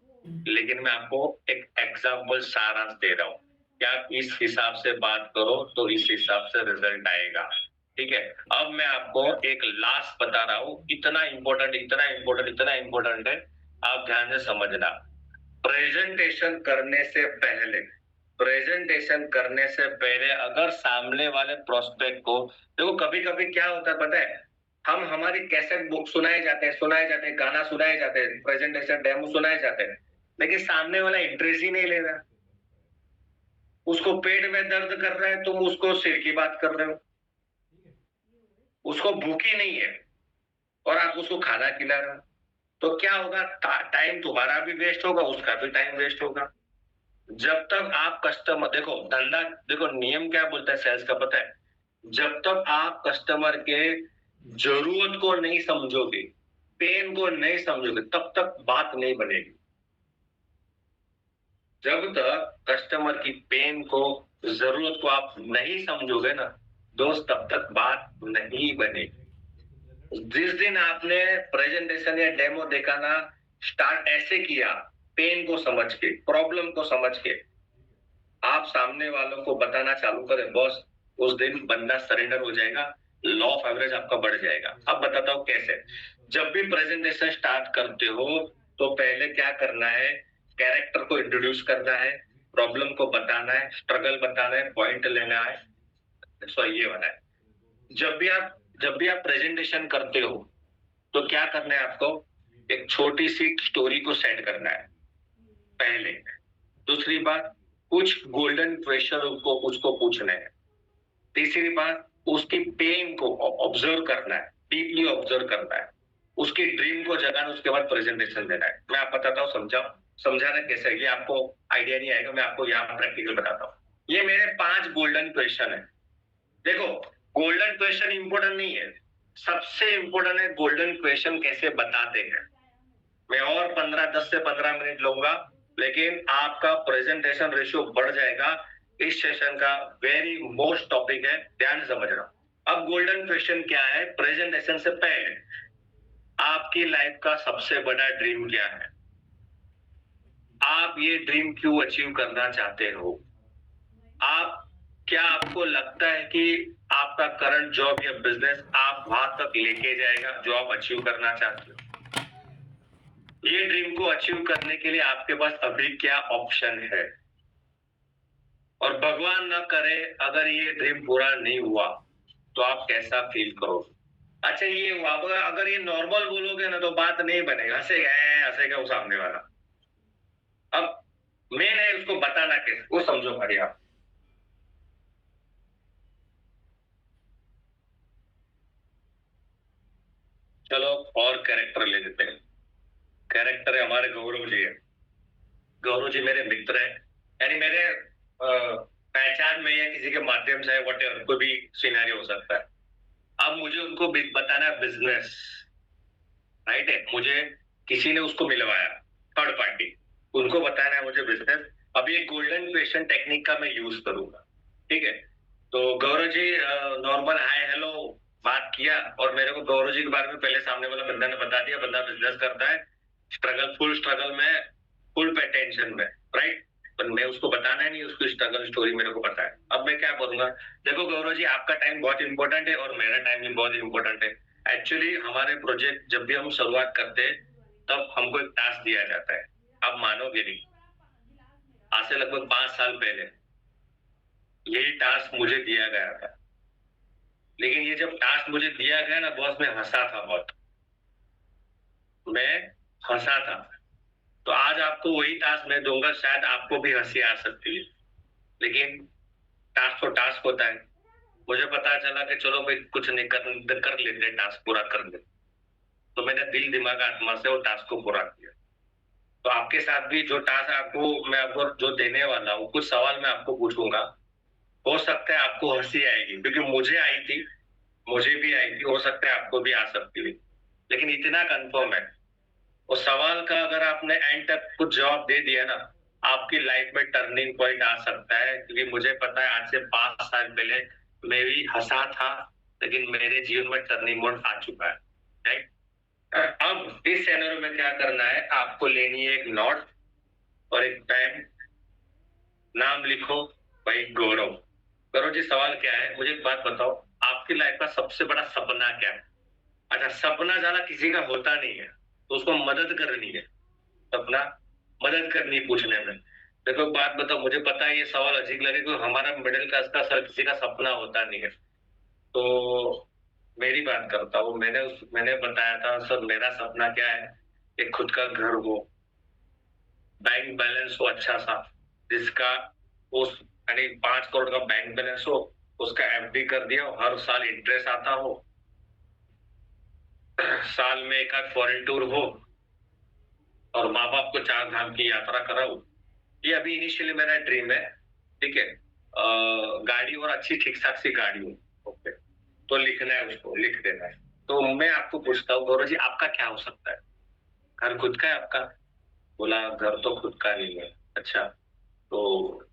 लेकिन मैं आपको एक एग्जाम्पल सारांश दे रहा हूँ कि आप इस हिसाब से बात करो तो इस हिसाब से रिजल्ट आएगा। ठीक है, अब मैं आपको एक लास्ट बता रहा हूँ, इतना इंपॉर्टेंट, इतना इंपॉर्टेंट, इतना इंपॉर्टेंट है, आप ध्यान से समझना। प्रेजेंटेशन करने से पहले, प्रेजेंटेशन करने से पहले अगर सामने वाले प्रोस्पेक्ट को, देखो कभी कभी क्या होता है पता है, हम हमारी कैसेट बुक सुनाए जाते हैं, गाना सुनाए जाते हैं, प्रेजेंटेशन डेमो सुनाए जाते हैं, लेकिन सामने वाला इंटरेस्ट ही नहीं ले रहा। उसको पेट में दर्द कर रहा है, तुम उसको सिर की बात कर रहे हो। उसको भूख ही नहीं है और आप उसको खाना खिला रहे हो, तो क्या होगा, टाइम तुम्हारा भी वेस्ट होगा, उसका भी टाइम वेस्ट होगा। जब तक आप कस्टमर, देखो धंधा, देखो नियम क्या बोलता है सेल्स का पता है, जब तक आप कस्टमर के जरूरत को नहीं समझोगे, पेन को नहीं समझोगे, तब तक बात नहीं बनेगी। जब तक कस्टमर की पेन को, जरूरत को आप नहीं समझोगे ना दोस्त, तब तक बात नहीं बनेगी। जिस दिन आपने प्रेजेंटेशन या डेमो देखा ना, स्टार्ट ऐसे किया, पेन को समझ के, प्रॉब्लम को समझ के आप सामने वालों को बताना चालू करें, बॉस, उस दिन बंदा सरेंडर हो जाएगा, लॉ ऑफ एवरेज आपका बढ़ जाएगा। अब बताता हूँ कैसे। जब भी प्रेजेंटेशन स्टार्ट करते हो तो पहले क्या करना है, कैरेक्टर को इंट्रोड्यूस करना है, प्रॉब्लम को बताना है, स्ट्रगल बताना है, पॉइंट लेना है, सॉरी ये वाला है। जब भी आप प्रेजेंटेशन करते हो तो क्या करना है आपको, एक छोटी सी स्टोरी को सेट करना है पहले। दूसरी बात, कुछ गोल्डन क्वेश्चन उसको पूछना है। तीसरी बात, उसकी पेन को ऑब्जर्व करना है, डीपली ऑब्जर्व करना है, उसकी ड्रीम को जगाना, उसके बाद प्रेजेंटेशन देना है। मैं आप बताता हूँ, समझाना कैसे है, ये आपको आइडिया नहीं आएगा, मैं आपको यहाँ प्रैक्टिकल बताता हूँ। ये मेरे 5 गोल्डन क्वेश्चन है। देखो, गोल्डन क्वेश्चन इंपॉर्टेंट नहीं है, सबसे इंपॉर्टेंट है गोल्डन क्वेश्चन कैसे बताते हैं। मैं और 10 से 15 मिनट लूंगा, लेकिन आपका प्रेजेंटेशन रेशियो बढ़ जाएगा। इस सेशन का वेरी मोस्ट टॉपिक है, ध्यान से समझना। अब गोल्डन क्वेश्चन क्या है, प्रेजेंटेशन से पहले आपकी लाइफ का सबसे बड़ा ड्रीम क्या है, आप ये ड्रीम क्यों अचीव करना चाहते हो, आप क्या आपको लगता है कि आपका करंट जॉब या बिजनेस आप वहां तक लेके जाएगा जो आप अचीव करना चाहते हो। ये ड्रीम को अचीव करने के लिए आपके पास अभी क्या ऑप्शन है, और भगवान ना करे अगर ये ड्रीम पूरा नहीं हुआ तो आप कैसा फील करोगे। अच्छा ये हुआ, अगर ये नॉर्मल बोलोगे ना तो बात नहीं बनेगा, हंसेगा वो सामने वाला। अब मेन है उसको बताना कैसे, वो समझो भाई आप। चलो और कैरेक्टर ले लेते हैं। कैरेक्टर है हमारे गौरव जी है। गौरव जी मेरे मित्र है, यानी मेरे पहचान में या किसी के माध्यम से, वटेवर कोई भी सिनेरियो हो सकता है। अब मुझे उनको बताना है बिजनेस, राइट है, मुझे किसी ने उसको मिलवाया, थर्ड पार्टी, उनको बताना है मुझे बिजनेस। अब ये गोल्डन क्वेश्चन टेक्निक का मैं यूज करूंगा, ठीक है। तो Gaurav ji normal hi hello बात किया, और मेरे को गौरव जी के बारे में पहले सामने वाला बंदा ने बता दिया, बंदा बिजनेस करता है, फुल स्ट्रगल में, फुल पे टेंशन में, राइट। पर मैं उसको बताना है नहीं, उसकी स्ट्रगल स्टोरी मेरे को पता है। अब मैं क्या बोलूंगा, देखो गौरव जी आपका टाइम बहुत इंपॉर्टेंट है और मेरा टाइम भी बहुत इंपॉर्टेंट है। एक्चुअली हमारे प्रोजेक्ट जब भी हम शुरुआत करते हैं तब हमको एक टास्क दिया जाता है, आप मानोगे नहीं, आज से लगभग 5 साल पहले यही टास्क मुझे दिया गया था। लेकिन ये जब टास्क मुझे दिया गया ना बॉस, मैं हंसा था बहुत, मैं हंसा था। तो आज आपको वही टास्क मैं दूंगा, शायद आपको भी हंसी आ सकती है, लेकिन टास्क तो टास्क होता है। मुझे पता चला कि चलो भाई कुछ नहीं कर लेते, टास्क पूरा कर लेते, तो मैंने दिल दिमाग आत्मा से वो टास्क को पूरा किया। तो आपके साथ भी जो टास्क आपको मैं आपको जो देने वाला हूँ, कुछ सवाल मैं आपको पूछूंगा, हो सकता है आपको हंसी आएगी, क्योंकि मुझे आई थी, मुझे भी आई थी, हो सकता है आपको भी आ सकती है, लेकिन इतना कंफर्म है, उस सवाल का अगर आपने एंड तक कुछ जवाब दे दिया ना, आपकी लाइफ में टर्निंग पॉइंट आ सकता है। क्योंकि मुझे पता है आज से 5 साल पहले मैं भी हंसा था, लेकिन मेरे जीवन में टर्निंग पॉइंट आ चुका है, राइट। अब इस चैनल में क्या करना है, आपको लेनी है एक नोट और एक पेन, नाम लिखो भाई गौरव। गौरव जी सवाल क्या है, मुझे एक बात बताओ, आपकी लाइफ का सबसे बड़ा सपना क्या है। अच्छा, सपना ज्यादा किसी का होता नहीं है, तो उसको मदद करनी है, सपना मदद करनी पूछने में। देखो बात बताओ, मुझे पता है ये सवाल अजीब लगे, क्योंकि हमारा मिडिल क्लास का सर किसी का सपना होता नहीं है। तो मेरी बात करता हूँ, मैंने बताया था सर मेरा सपना क्या है, एक खुद का घर हो, बैंक बैलेंस हो अच्छा सा, जिसका उस यानी 5 करोड़ का बैंक बैलेंस हो, उसका एफडी कर दिया हो, हर साल इंटरेस्ट आता हो, साल में एक आध फॉरेन टूर हो, और माँ बाप को 4 धाम की यात्रा कराओ। ये अभी इनिशियली मेरा ड्रीम है, ठीक है। गाड़ी और अच्छी ठीक ठाक सी गाड़ी हो, ओके, तो लिखना है, उसको लिख देना है। तो मैं आपको पूछता हूँ गौरव जी, आपका क्या हो सकता है, घर खुद का है आपका। बोला घर तो खुद का नहीं है। अच्छा, तो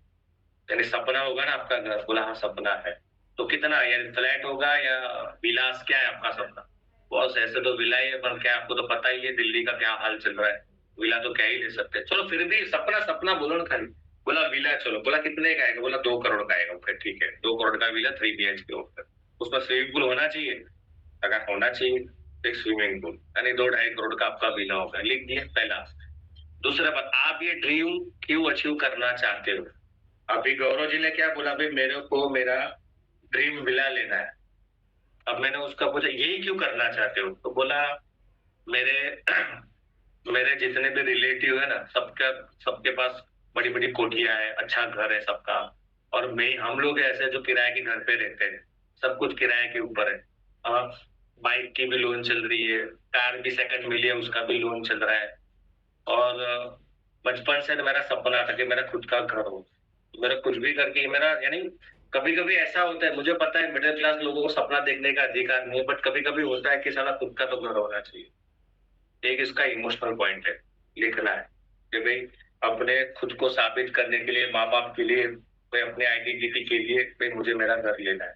यानी सपना होगा ना आपका घर। बोला हाँ सपना है। तो कितना, यानी फ्लैट होगा या विलास, क्या है आपका सपना। बॉस ऐसे तो विला ही है, पर क्या आपको तो पता ही है दिल्ली का क्या हाल चल रहा है, विला तो क्या ही ले सकते हैं। चलो फिर भी सपना सपना बोलो ना खाली। बोला विला, चलो। बोला कितने का आएगा। बोला 2 करोड़ का आएगा। फिर ठीक है, 2 करोड़ का विला 3 BHK होगा, उसमें स्विमिंग पूल होना चाहिए, अगर होना चाहिए एक स्विमिंग पूल, यानी 2-2.5 करोड़ का आपका विला होगा। लिख दिया पहला। दूसरा बात, आप ये ड्रीम क्यों अचीव करना चाहते हो। अभी गौरव जी ने क्या बोला, भाई मेरे को मेरा ड्रीम विला लेना है। अब मैंने उसका पूछा यही क्यों करना चाहते हो, तो बोला मेरे मेरे जितने भी रिलेटिव है ना, सबके पास बड़ी बड़ी कोठियां है, अच्छा घर है सबका, और मैं हम लोग ऐसे जो किराए के घर पे रहते हैं, सब कुछ किराए के ऊपर है। बाइक की भी लोन चल रही है, कार भी सेकंड मिली है, उसका भी लोन चल रहा है। और बचपन से मेरा सपना था कि मेरा खुद का घर हो, मेरा कुछ भी करके मेरा, यानी कभी कभी ऐसा होता है, मुझे पता है मिडिल क्लास लोगों को सपना देखने का अधिकार नहीं है, बट कभी कभी होता है कि साला खुद का तो घर होना चाहिए। एक इसका इमोशनल पॉइंट है, लिखना है कि भाई अपने खुद को साबित करने के लिए, माँ बाप के लिए, भाई अपने आइडेंटिटी के लिए, भाई मुझे मेरा घर लेना है।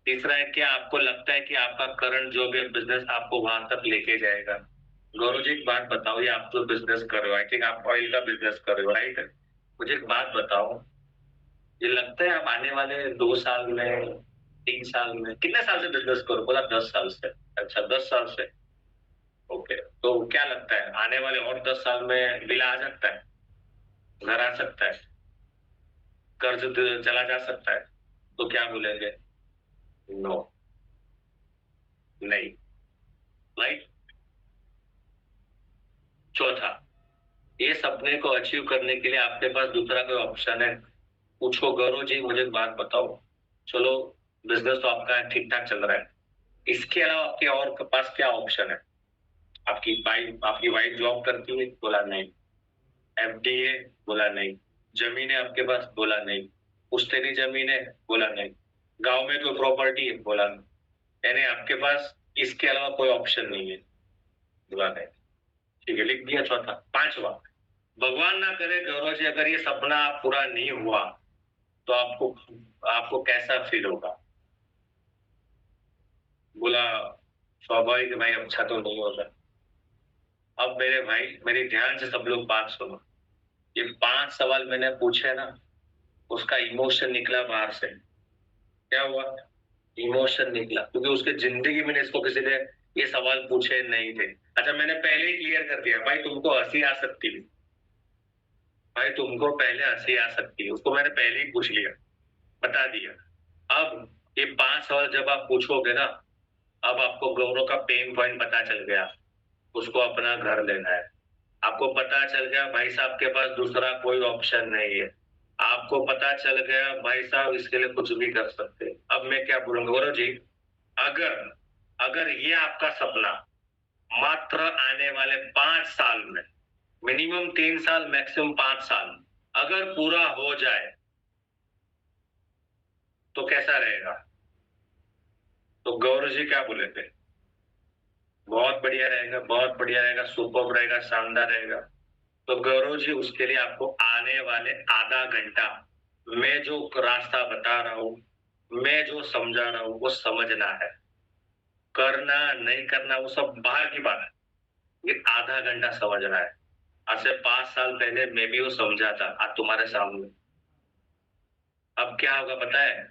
तीसरा है, क्या आपको लगता है कि आपका करंट जो भी बिजनेस आपको वहां तक लेके जाएगा? गौरव जी एक बात बताओ, ये आप तो बिजनेस कर रहे हो, आई थिंक आप ऑयल का बिजनेस कर रहे हो, राइट? मुझे एक बात बताओ, ये लगता है आप आने वाले 2 साल में, 3 साल में, कितने साल से बिजनेस करो? बोला 10 साल से। अच्छा 10 साल से, ओके। तो क्या लगता है आने वाले और 10 साल में बिल आ सकता है, घर आ सकता है, कर्ज चला जा सकता है? तो क्या बोलेंगे? नो, नहीं, राइट। चौथा, ये सपने को अचीव करने के लिए आपके पास दूसरा कोई ऑप्शन है? पूछो गौरव जी मुझे एक बात बताओ, चलो बिजनेस तो आपका ठीक ठाक चल रहा है, इसके अलावा आपके और के पास क्या ऑप्शन है? आपकी वाइफ जॉब करती है? बोला नहीं। एफडी है? बोला नहीं। जमीन है आपके पास? बोला नहीं। पुश्तैनी जमीन है? बोला नहीं। गांव में कोई प्रॉपर्टी है? बोला नहीं। यानी आपके पास इसके अलावा कोई ऑप्शन नहीं है? बोला नहीं। ठीक है, लिख दिया। चौथा, पांचवा, भगवान ना करे गौरव जी अगर ये सपना पूरा नहीं हुआ तो आपको आपको कैसा फील होगा? बोला स्वाभाविक भाई, अच्छा तो नहीं होगा। अब मेरे भाई मेरे ध्यान से सब लोग बात सुनो, ये 5 सवाल मैंने पूछे ना, उसका इमोशन निकला बाहर से। क्या हुआ? इमोशन निकला, क्योंकि उसके जिंदगी में इसको किसी ने ये सवाल पूछे नहीं थे। अच्छा मैंने पहले ही क्लियर कर दिया, भाई तुमको हंसी आ सकती है, भाई तुमको पहले हंसी आ सकती है, उसको मैंने पहले ही पूछ लिया, बता दिया। अब ये 5 सवाल जब आप पूछोगे ना, अब आपको गौरव का पेन पॉइंट पता चल गया, उसको अपना घर लेना है। आपको पता चल गया भाई साहब के पास दूसरा कोई ऑप्शन नहीं है। आपको पता चल गया भाई साहब इसके लिए कुछ भी कर सकते हैं। अब मैं क्या बोलूंगा गौरव जी, अगर अगर ये आपका सपना मात्र आने वाले 5 साल में, मिनिमम 3 साल मैक्सिमम 5 साल, अगर पूरा हो जाए तो कैसा रहेगा? तो गौरव जी क्या बोले थे? बहुत बढ़िया रहेगा, बहुत बढ़िया रहेगा, सुपर रहेगा, शानदार रहेगा। तो गौरव जी उसके लिए आपको आने वाले आधा घंटा मैं जो रास्ता बता रहा हूँ, मैं जो समझा रहा हूँ वो समझना है। करना नहीं करना वो सब बाहर की बात है, ये आधा घंटा समझना है। आज से 5 साल पहले मैं भी वो समझा था, आज तुम्हारे सामने। अब क्या होगा पता है?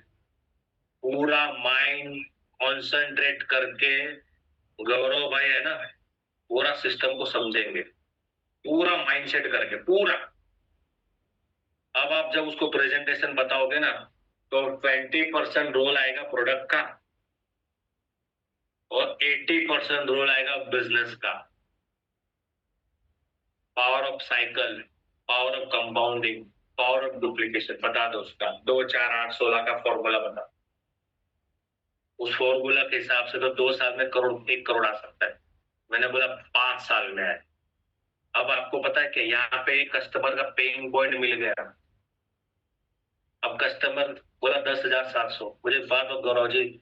पूरा माइंड कॉन्सेंट्रेट करके गौरव भाई है ना, पूरा सिस्टम को समझेंगे, पूरा माइंडसेट करके पूरा। अब आप जब उसको प्रेजेंटेशन बताओगे ना, तो 20% रोल आएगा प्रोडक्ट का और 80% रोल आएगा बिजनेस का। Power of cycle, power of compounding, power of duplication बता दो उसका, 2 4 8 16 का फॉर्मूला बता। उस फॉर्मूला के हिसाब से तो 2 साल में 1 करोड़ आ सकता है। मैंने बोला 5 साल में है। अब आपको पता है कि यहाँ पे एक कस्टमर का पेन पॉइंट मिल गया। अब कस्टमर बोला 10,700। मुझे बात हो गौरव जी,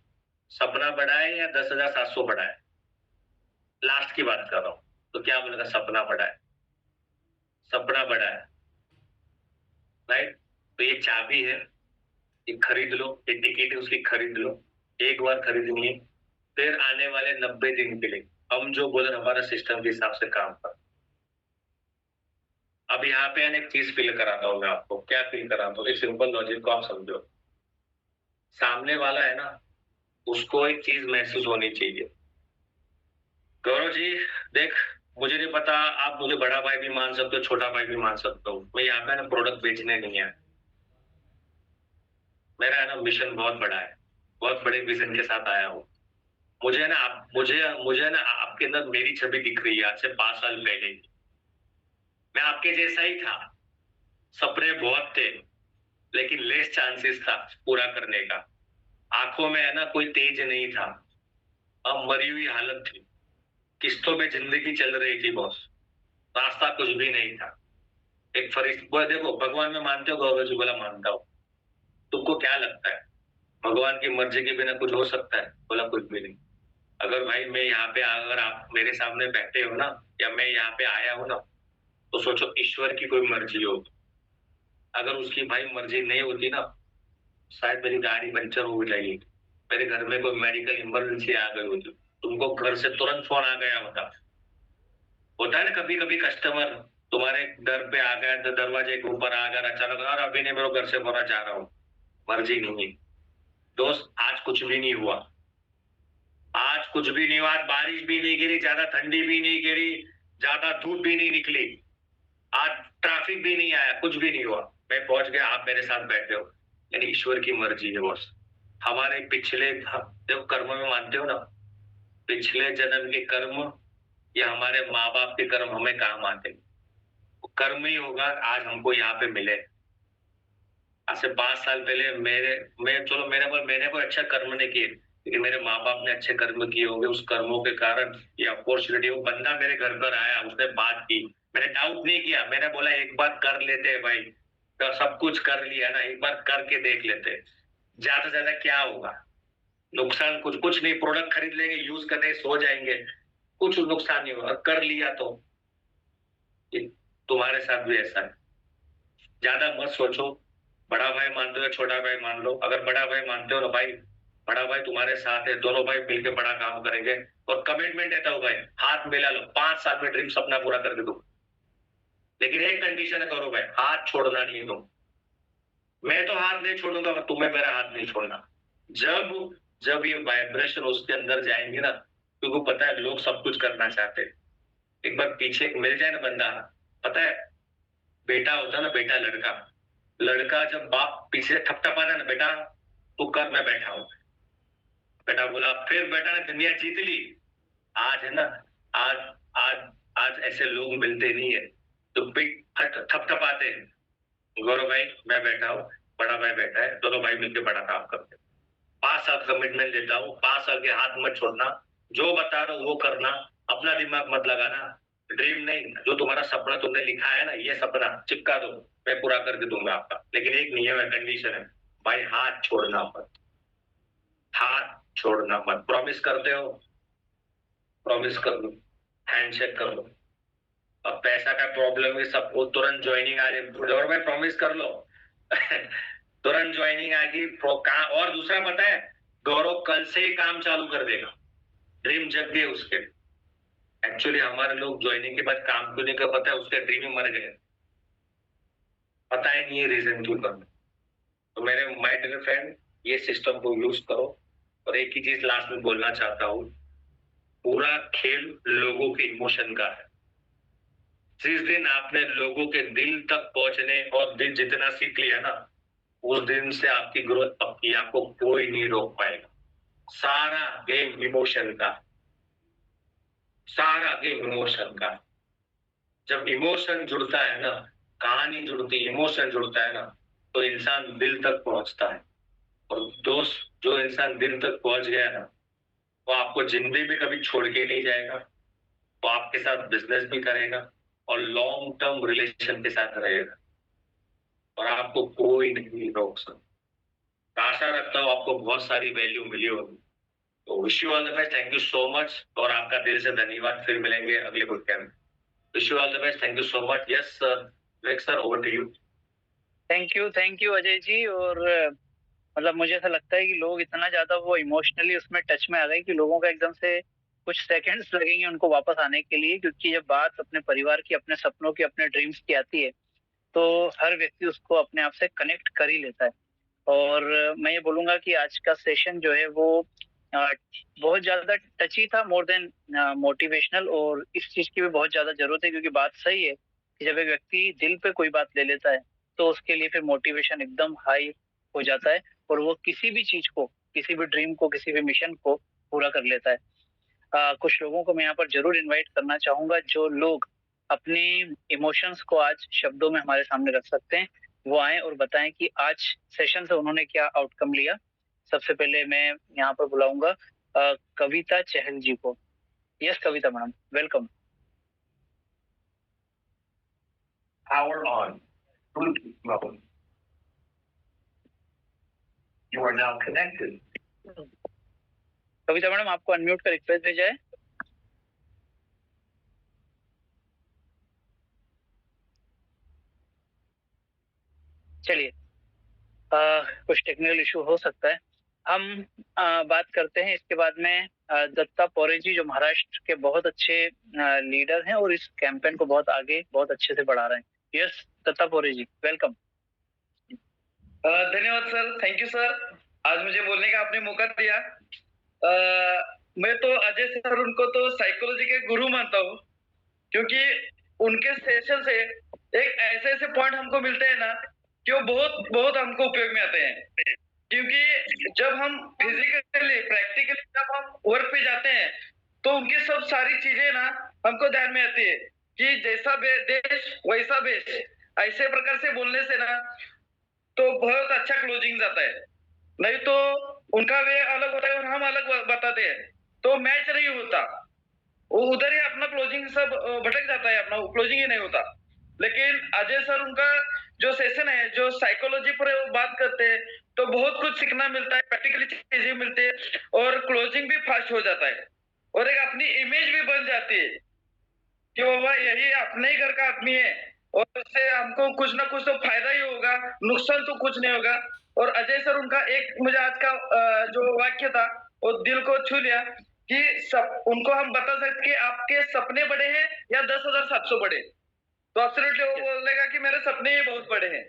सपना बड़ा है या 10,700 बड़ा है? लास्ट की बात कर रहा हूँ। तो क्या बोलेगा? सपना बड़ा है, सपना बड़ा है, राइट। तो ये चाबी है, ये खरीद लो, ये टिकट है उसकी, खरीद लो। एक बार खरीदनी है, फिर आने वाले 90 दिन के लिए हम जो बोले हमारे सिस्टम के हिसाब से काम कर। अब यहाँ पे एक चीज फील कराता हूँ मैं आपको। क्या फील कराता हूँ? एक सिंपल लॉजिक को आप समझो। सामने वाला है ना, उसको एक चीज महसूस होनी चाहिए। गौरव जी देख, मुझे नहीं पता, आप मुझे बड़ा भाई भी मान सकते हो, छोटा भाई भी मान सकते हो, मैं यहाँ पे ना प्रोडक्ट बेचने नहीं है, मेरा है ना मिशन बहुत बड़ा है। बहुत बड़े विजन के साथ आया हूँ। मुझे है ना मुझे है ना आपके अंदर मेरी छवि दिख रही है आज से 5 साल पहले की। मैं आपके जैसा ही था, सपने बहुत थे, लेकिन लेस चांसेस था पूरा करने का। आँखों में है ना कोई तेज नहीं था, अब मरी हुई हालत थी। किस्तों पे ज़िंदगी चल रही थी बॉस, रास्ता कुछ भी नहीं था। एक वो देखो भगवान में मानते हो? गौरव जी बोला मानता हूँ। तुमको क्या लगता है? भगवान की मर्ज़ी के बिना कुछ हो सकता है? बोला कुछ भी नहीं। अगर भाई मैं यहाँ पे अगर आप मेरे सामने बैठे हो ना या मैं यहाँ पे आया हूँ ना, तो सोचो ईश्वर की कोई मर्ज़ी होगी। अगर उसकी भाई मर्ज़ी नहीं होती ना, शायद मेरी गाड़ी पंक्चर हो जाएगी। मेरे घर में कोई मेडिकल इमरजेंसी आ गई होती। तुमको घर से तुरंत फ़ोन आ गया होता। होता है ना कभी-कभी कस्टमर तुम्हारे दर पे आ गया, तो दरवाजे के ऊपर आ गया अचानक, "यार अभी नहीं मेरे को घर से बोला जा रहा हूँ।" मर्ज़ी नहीं है। दोस्त आज कुछ भी नहीं हुआ। आज कुछ भी नहीं हुआ, आज बारिश भी नहीं गिरी, ज़्यादा ठंडी भी नहीं गिरी, ज़्यादा धूप भी नहीं निकली। आज ट्रैफिक भी नहीं आया, कुछ भी नहीं हुआ। मैं पहुँच गया, आप मेरे साथ बैठे हो। यानी ईश्वर की मर्ज़ी है बॉस। हमारे पिछले देखो कर्म में मानते हो ना? पिछले जन्म के कर्म या हमारे माँ-बाप के कर्म हमें काम आते हैं। वो कर्म ही होगा आज हमको यहाँ पे मिले। आज से 5 साल पहले मैंने कोई अच्छा कर्म नहीं किए, लेकिन मेरे माँ-बाप ने अच्छे कर्म किए होंगे, उस कर्मों के कारण ये अपॉर्च्युनिटी वो बंदा मेरे घर पर आया, उसने बात की, मैंने डाउट नहीं किया, मैंने बोला एक बार कर लेते हैं भाई, तो सब कुछ कर लिया ना, एक बार करके देख लेते हैं, ज़्यादा से ज़्यादा क्या होगा? नुकसान कुछ नहीं, प्रोडक्ट खरीद लेंगे, यूज़ करने सो जाएँगे, कुछ नुकसान नहीं होगा, कर लिया तो। ये तुम्हारे साथ भी ऐसा है। ज़्यादा मत सोचो, बड़ा भाई मानते हो या छोटा भाई मान लो, अगर बड़ा भाई मानते हो ना भाई, बड़ा भाई तुम्हारे साथ है, दोनों भाई मिलके बड़ा काम करेंगे और कमिटमेंट देता हूँ भाई, हाथ मिला लो, 5 साल में ड्रीम सपना पूरा करके दूँ। लेकिन एक कंडीशन है गौरव भाई, हाथ छोड़ना नहीं है तुम। मैं तो हाथ नहीं छोड़ूँगा, पर तुम्हें मेरा हाथ नहीं छोड़ना। जब जब ये वाइब्रेशन उसके अंदर जाएँगी ना, तुमको पता है लोग सब कुछ करना चाहते हैं। एक बार पीछे मिल जाए ना बंदा, पता है बेटा होता है ना, बेटा लड़का, लड़का जब बाप पीछे से थपथपाता है ना, बेटा तू कर मैं बैठा हूँ। बेटा बोला फिर बेटा ने दुनिया जीत ली। आज है ना, आज आज आज ऐसे लोग मिलते नहीं है, तो पीठ थपथपाते हैं। गौरव भाई मैं बैठा हूँ, बड़ा भाई बैठा है, दोनों भाई मिलकर बड़ा काम करते हैं। 5 साल कमिटमेंट देता हूँ, 5 साल के हाथ मत छोड़ना, जो बता रहा हूँ वो करना, अपना दिमाग मत लगाना। ड्रीम नहीं, जो तुम्हारा सपना तुमने लिखा है ना, ये सपना चिपका दो, मैं पूरा करके दूंगा आपका। लेकिन एक नियम है, कंडीशन है, भाई हाथ छोड़ना मत, हाथ छोड़ना मत। प्रॉमिस करते हो? प्रॉमिस कर लो, हैंडशेक कर लो। अब पैसा का प्रॉब्लम है, सबको तुरंत ज्वाइनिंग आ रही, और मैं प्रॉमिस कर लो तुरंत ज्वाइनिंग आ गई और दूसरा पता है, गौरव कल से ही काम चालू कर देगा। ड्रीम जग गए उसके। एक्चुअली हमारे लोग ज्वाइनिंग के बाद काम क्यों नहीं कर, पता है उसके ड्रीम ही मर गए, पता ही नहीं है रीजन क्यों करना। तो मेरे माय डियर फ्रेंड, ये सिस्टम को यूज करो। और एक ही चीज लास्ट में बोलना चाहता हूँ, पूरा खेल लोगों के इमोशन का है। जिस दिन आपने लोगों के दिल तक पहुंचने और दिल जितना सीख लिया ना, उस दिन से आपकी ग्रोथ पक्की, आपको कोई नहीं रोक पाएगा। सारा गेम इमोशन का, सारा गेम इमोशन का। जब इमोशन जुड़ता है ना, कहानी जुड़ती है, इमोशन जुड़ता है ना, तो इंसान दिल तक पहुंचता है। और दोस्त, जो इंसान दिल तक पहुंच गया ना, वो आपको जिंदगी में कभी छोड़ के नहीं जाएगा। वो आपके साथ बिजनेस भी करेगा और लॉन्ग टर्म रिलेशन के साथ रहेगा, और आपको कोई नहीं रोक सकता। आशा रखता हूँ आपको बहुत सारी वैल्यू मिली होगी। तो wish you all the best, thank you so much, और आपका दिल से धन्यवाद। फिर मिलेंगे अगले वीकेंड में। Wish you all the best, thank you so much. Yes sir, Vivek sir, over to you. Thank you Ajay ji. और मतलब मुझे ऐसा लगता है कि लोग इतना ज़्यादा वो इमोशनली उसमें टच में आ गए कि लोगों का एकदम से कुछ सेकंड्स लगेंगे उनको वापस आने के लिए, क्योंकि जब बात अपने परिवार की, अपने सपनों की, अपने ड्रीम्स की आती है, तो हर व्यक्ति उसको अपने आप से कनेक्ट कर ही लेता है। और मैं ये बोलूँगा कि आज का सेशन जो है वो अ, बहुत ज़्यादा टची था, मोर देन मोटिवेशनल, और इस चीज़ की भी बहुत ज़्यादा ज़रूरत है, क्योंकि बात सही है कि जब एक व्यक्ति दिल पे कोई बात ले लेता है, तो उसके लिए फिर मोटिवेशन एकदम हाई हो जाता है, और वो किसी भी चीज़ को किसी भी ड्रीम को, किसी भी मिशन को पूरा कर लेता है। कुछ लोगों को मैं यहाँ पर ज़रूर इनवाइट करना चाहूँगा, जो लोग अपने इमोशंस को आज शब्दों में हमारे सामने रख सकते हैं, वो आएँ और बताएँ कि आज सेशन से उन्होंने क्या आउटकम लिया। सबसे पहले मैं यहाँ पर बुलाऊँगा कविता चहल जी को। Yes Kavita madam, welcome. Power on. Bluetooth mode. You are now connected. Kavita madam, आपको अनम्यूट का रिक्वेस्ट भेजा है। चलिए, कुछ टेक्निकल इशू हो सकता है। हम बात करते हैं इसके बाद में दत्ता पौरे जी, जो महाराष्ट्र के बहुत अच्छे लीडर हैं और इस कैंपेन को बहुत आगे बहुत अच्छे से बढ़ा रहे हैं। यस दत्ता पौरे जी, वेलकम। धन्यवाद सर, थैंक यू सर, आज मुझे बोलने का आपने मौका दिया। मैं तो अजय सर उनको तो साइकोलॉजी के गुरु मानता हूँ, क्योंकि उनके सेशन से एक ऐसे ऐसे पॉइंट हमको मिलते हैं ना कि वो बहुत बहुत हमको उपयोग में आते हैं। क्योंकि जब हम फिजिकली प्रैक्टिकली जब हम वर्क पे जाते हैं तो उनकी सब सारी चीजें ना हमको ध्यान में आती है कि जैसा देश वैसा बेश, ऐसे प्रकार से बोलने से ना तो बहुत अच्छा क्लोजिंग जाता है। नहीं तो उनका वे अलग होता है और हम अलग बताते हैं तो मैच नहीं होता, वो उधर ही अपना क्लोजिंग सब भटक जाता है, अपना क्लोजिंग ही नहीं होता। लेकिन अजय सर उनका जो सेशन है, जो साइकोलॉजी पर बात करते हैं तो बहुत कुछ सीखना मिलता है, प्रैक्टिकली चीजें मिलती है और क्लोजिंग भी फास्ट हो जाता है और एक अपनी इमेज भी बन जाती है कि बाबा यही अपने ही घर का आदमी है और उससे हमको कुछ ना कुछ तो फायदा ही होगा, नुकसान तो कुछ नहीं होगा। और अजय सर उनका एक मुझे आज का जो वाक्य था वो दिल को छू लिया कि उनको हम बता सकते कि आपके सपने बड़े हैं या 10,700 बड़े, तो एब्सोल्युटली वो बोलेगा कि मेरे सपने ही बहुत बड़े हैं।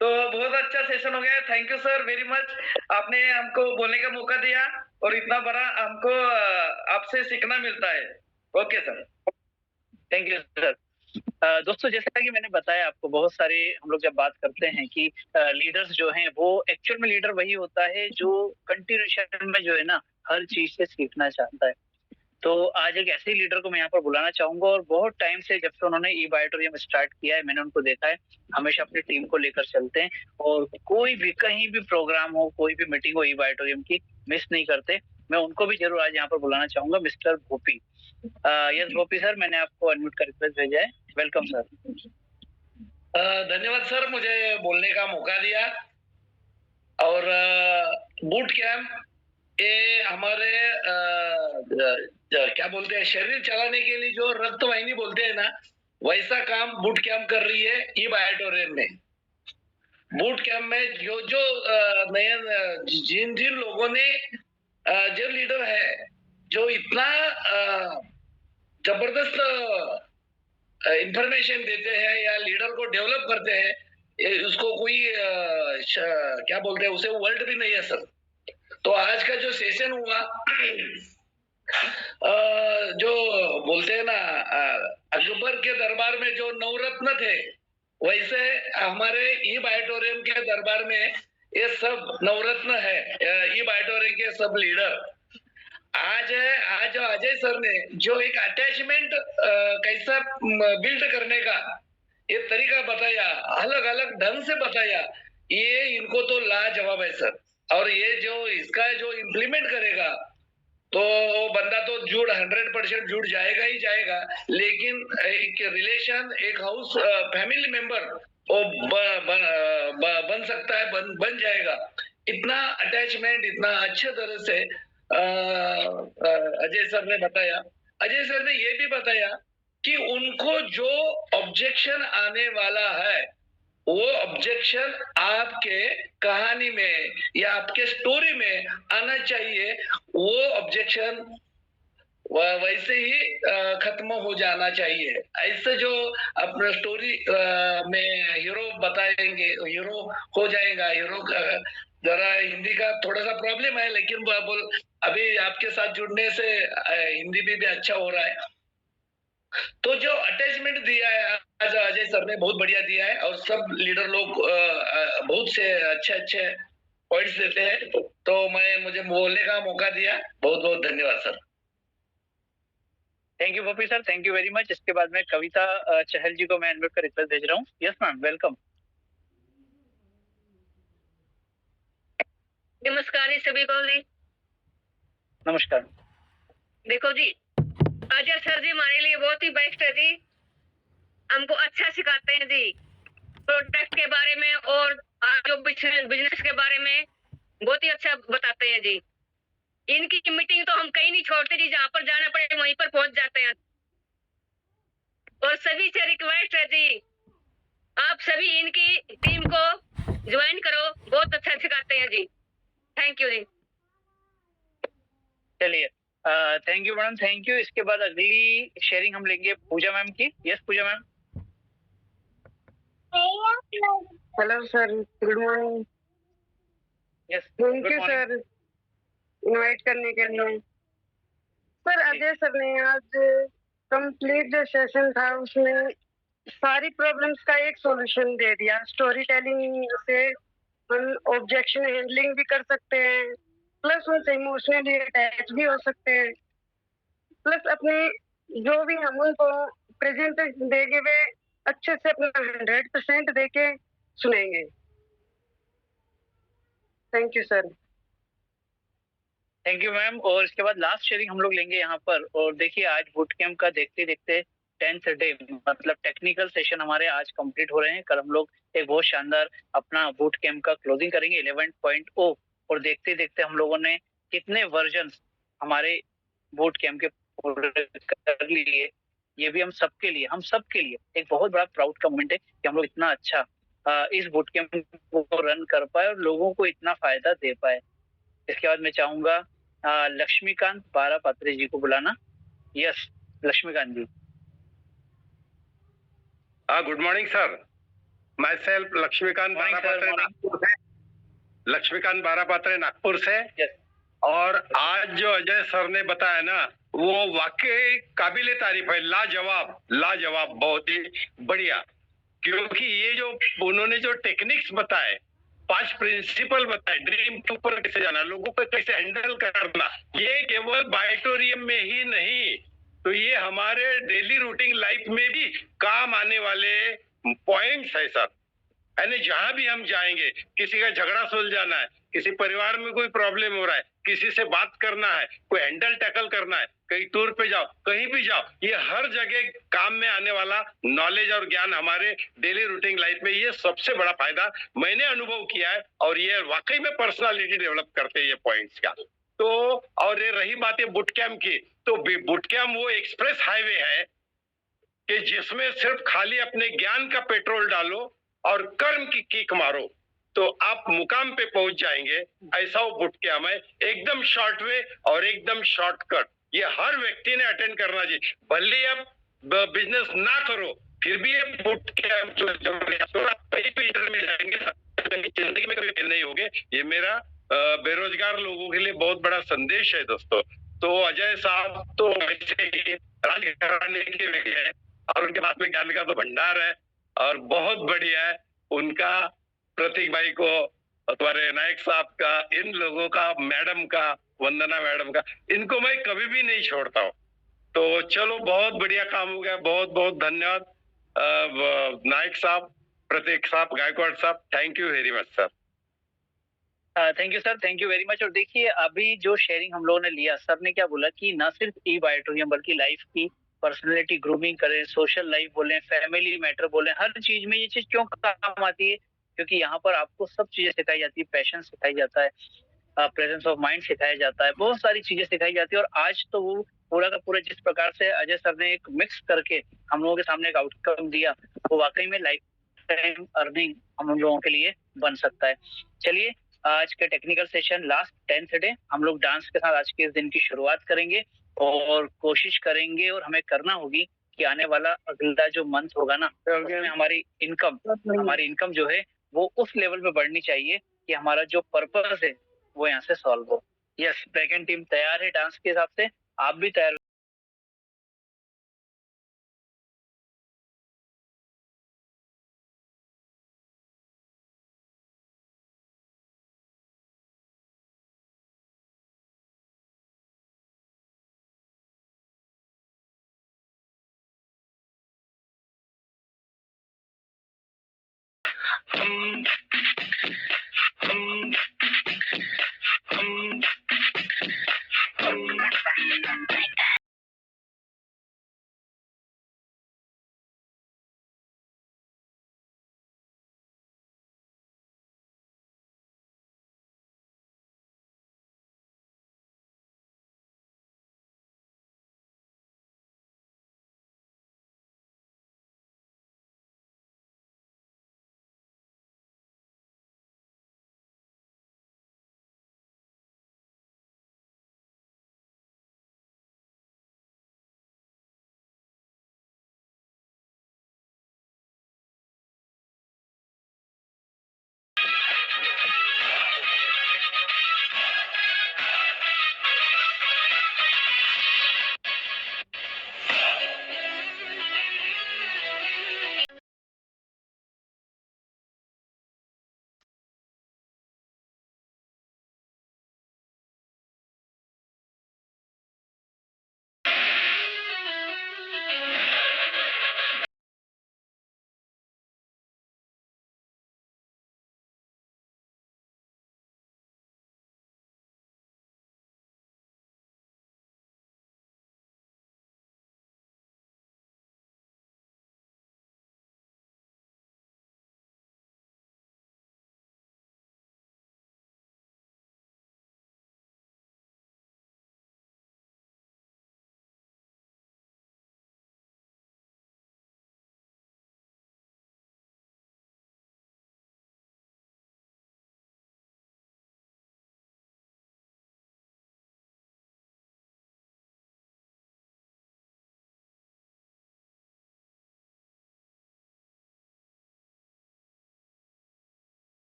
तो बहुत अच्छा सेशन हो गया, thank you sir very much, आपने हमको बोलने का मौका दिया और इतना बड़ा हमको आपसे सीखना मिलता है। Okay sir, thank you sir. दोस्तों, जैसा कि मैंने बताया आपको, बहुत सारे हम लोग जब बात करते हैं कि लीडर्स जो हैं वो एक्चुअल में लीडर वही होता है जो कंटिन्यूएशन में जो है ना हर चीज से सीखना चाहता है। तो आज एक ऐसे लीडर को मैं यहाँ पर बुलाना चाहूंगा और बहुत टाइम से जब से उन्होंने ई बायोटोरियम स्टार्ट किया है मैंने उनको देखा है, हमेशा अपनी टीम को लेकर चलते हैं और कोई भी कहीं भी प्रोग्राम हो, कोई भी मीटिंग हो ई बायोटोरियम की मिस नहीं करते। मैं उनको भी जरूर आज यहाँ पर बुलाना चाहूंगा, mister Bhopi. Yes Bhopi sir, मैंने आपको अनम्यूट का रिक्वेस्ट भेजा है, वेलकम सर। धन्यवाद सर, मुझे बोलने का मौका दिया। और बूट कैंप ये हमारे क्या बोलते हैं, शरीर चलाने के लिए जो रक्त वाहिनी बोलते हैं ना, वैसा काम बूट कैंप कर रही है ई बायोटोरियम में। बूट कैंप में जो जो नए जिन जिन लोगों ने जो लीडर है जो इतना जबरदस्त इंफॉर्मेशन देते हैं या लीडर को डेवलप करते हैं, उसको कोई क्या बोलते हैं उसे वर्ल्ड भी नहीं है सर। तो आज का जो सेशन हुआ जो बोलते हैं ना अकबर के दरबार में जो नवरत्न थे, वैसे हमारे ई बायोटोरियम के दरबार में ये सब नवरत्न है, ई बायोटोरियम के सब लीडर। आज अजय सर ने जो एक अटैचमेंट कैसा बिल्ड करने का ये तरीका बताया, अलग अलग ढंग से बताया, ये इनको तो लाजवाब है सर। और ये जो इसका जो इम्प्लीमेंट करेगा तो वो बंदा तो जुड़ 100% जुड़ जाएगा ही जाएगा, लेकिन एक रिलेशन, एक हाउस फैमिली मेंबर वो बन सकता है, बन जाएगा। इतना अटैचमेंट इतना अच्छे तरह से अजय सर ने बताया। अजय सर ने ये भी बताया कि उनको जो ऑब्जेक्शन आने वाला है वो ऑब्जेक्शन आपके कहानी में या आपके स्टोरी में आना चाहिए, वो ऑब्जेक्शन वैसे ही खत्म हो जाना चाहिए। ऐसे जो अपना स्टोरी में हीरो बताएंगे, हीरो हो जाएगा। हीरो जरा हिंदी का थोड़ा सा प्रॉब्लम है, लेकिन बोल अभी आपके साथ जुड़ने से हिंदी भी अच्छा हो रहा है। तो जो अटैचमेंट दिया है आज अजय सर ने बहुत बढ़िया दिया है और सब लीडर लोग बहुत से अच्छे अच्छे पॉइंट्स देते हैं। तो मुझे बोलने का मौका दिया, बहुत बहुत धन्यवाद sir. Thank you Pappi sir, thank you very much. इसके बाद में कविता चहल जी को मैं अनम्यूट कर रिक्वेस्ट भेज रहा हूँ। Yes ma'am, welcome. नमस्कार जी सभी को जी। नमस्कार। देखो जी, अजय सर जी हमारे लिए बहुत ही बेस्ट है जी। हमको अच्छा सिखाते हैं जी, प्रोडक्ट के बारे में और जो बिजनेस के बारे में बहुत ही अच्छा बताते हैं जी। इनकी मीटिंग तो हम कहीं नहीं छोड़ते जी, जहाँ पर जाना पड़े वहीं पर पहुंच जाते हैं। और सभी से रिक्वेस्ट है जी, आप सभी इनकी टीम को ज्वाइन करो, बहुत अच्छा सिखाते हैं जी। Thank you ji. चलिए, thank you madam, thank you. इसके बाद अगली शेयरिंग हम लेंगे पूजा मैम की। Yes Pooja ma'am. Hello sir, good morning. Yes, thank good you morning. Sir invite करने के लिए। सर अजय सर ने आज कंप्लीट जो सेशन था उसमें सारी प्रॉब्लम्स का एक सॉल्यूशन दे दिया। स्टोरी टेलिंग से हम ऑब्जेक्शन हैंडलिंग भी कर सकते हैं, प्लस उनसे इमोशनली अटैच भी हो सकते हैं, प्लस अपने जो भी हम उनको प्रेजेंटेशन देंगे वे अच्छे से अपना 100% देके सुनेंगे। Thank you sir. Thank you ma'am. और इसके बाद लास्ट शेयरिंग हम लोग लेंगे यहाँ पर। और देखिए, आज बूट कैंप का देखते देखते 10th डे, मतलब टेक्निकल सेशन हमारे आज कंप्लीट हो रहे हैं। कल हम लोग एक बहुत शानदार अपना बूट कैंप का क्लोजिंग करेंगे 11.0। और देखते देखते हम लोगों ने कितने वर्जन हमारे बूट कैंप के पूरे कर लिए। ये भी हम सबके लिए एक बहुत बड़ा प्राउड का मोमेंट है कि हम लोग इतना अच्छा इस बूट कैंप को रन कर पाए और लोगों को इतना फायदा दे पाए। इसके बाद मैं चाहूंगा लक्ष्मीकांत बारापात्रे जी को बुलाना। Yes, Laxmikant ji. Good morning sir. Myself Laxmikant Morning, sir, Barapatre morning. Nagpur से। लक्ष्मीकांत बारापात्रे नागपुर से। Yes. और आज जो अजय सर ने बताया ना, वो वाकई काबिले तारीफ है। लाजवाब लाजवाब, बहुत ही बढ़िया। क्योंकि ये जो उन्होंने जो टेक्निक्स बताए, 5 प्रिंसिपल बताए, ड्रीम के ऊपर कैसे जाना, लोगों को कैसे हैंडल करना, ये केवल बायोटोरियम में ही नहीं, तो ये हमारे डेली रूटीन लाइफ में भी काम आने वाले पॉइंट्स है सर। यानी जहां भी हम जाएंगे, किसी का झगड़ा सुलझाना है, किसी परिवार में कोई प्रॉब्लम हो रहा है, किसी से बात करना है, कोई हैंडल टैकल करना है, कहीं टूर पे जाओ, कहीं भी जाओ, ये हर जगह काम में आने वाला नॉलेज और ज्ञान हमारे डेली रूटीन लाइफ में, ये सबसे बड़ा फायदा मैंने अनुभव किया है। और ये वाकई में पर्सनालिटी डेवलप करते हैं ये पॉइंट्स का। तो और ये रही बात है बुट कैंप की, तो बुट कैंप वो एक्सप्रेस हाईवे है कि जिसमें सिर्फ खाली अपने ज्ञान का पेट्रोल डालो और कर्म की किक मारो तो आप मुकाम पे पहुंच जाएंगे। ऐसा वो बुट कैंप है, एकदम शॉर्ट वे और एकदम शॉर्टकट। ये हर व्यक्ति ने अटेंड करना चाहिए, भले आप बिजनेस ना करो फिर भी ये बुट कैंप जो आप कहीं भी इंटर में जाएंगे, कहीं जिंदगी में कभी फेल नहीं होगे। ये मेरा बेरोजगार लोगों के लिए बहुत बड़ा संदेश है दोस्तों। तो अजय साहब तो ऐसे ही राजघराने के व्यक्ति है और उनके पास में ज्ञान का तो भंडार है और बहुत बढ़िया है। उनका, प्रतीक भाई को, तुम्हारे नायक साहब का, इन लोगों का, मैडम का, वंदना मैडम का, इनको मैं कभी भी नहीं छोड़ता हूँ। तो चलो, बहुत बढ़िया काम हो गया, बहुत बहुत धन्यवाद नायक साहब, प्रतीक साहब, गायकवाड़ साहब, thank you very much sir. Thank you sir, thank you very much. और देखिए, अभी जो शेयरिंग हम लोगों ने लिया, सर ने क्या बोला कि ना सिर्फ ई बायोटोरियम बल्कि लाइफ की पर्सनैलिटी ग्रूमिंग करें, सोशल लाइफ बोले, फैमिली मैटर बोले, हर चीज में ये चीज क्यों काम आती है? क्योंकि यहाँ पर आपको सब चीजें सिखाई जाती है। पैशन सिखाई जाता है, प्रेजेंस ऑफ माइंड सिखाया जाता है, बहुत सारी चीजें सिखाई जाती है। और आज तो वो पूरा का पूरा जिस प्रकार से अजय सर ने एक मिक्स करके हम लोगों के सामने एक आउटकम दिया, वो वाकई में लाइफ टाइम अर्निंग हम लोगों के लिए बन सकता है। चलिए, आज के technical session last 10th day, हम लोग डांस के साथ आज के इस दिन की शुरुआत करेंगे और कोशिश करेंगे और हमें करना होगी कि आने वाला अगला जो मंथ होगा ना, उसमें हमारी इनकम जो है वो उस लेवल पे बढ़नी चाहिए कि हमारा जो पर्पस है वो यहाँ से सॉल्व हो। यस, बैकएंड टीम तैयार है डांस के हिसाब से, आप भी तैयार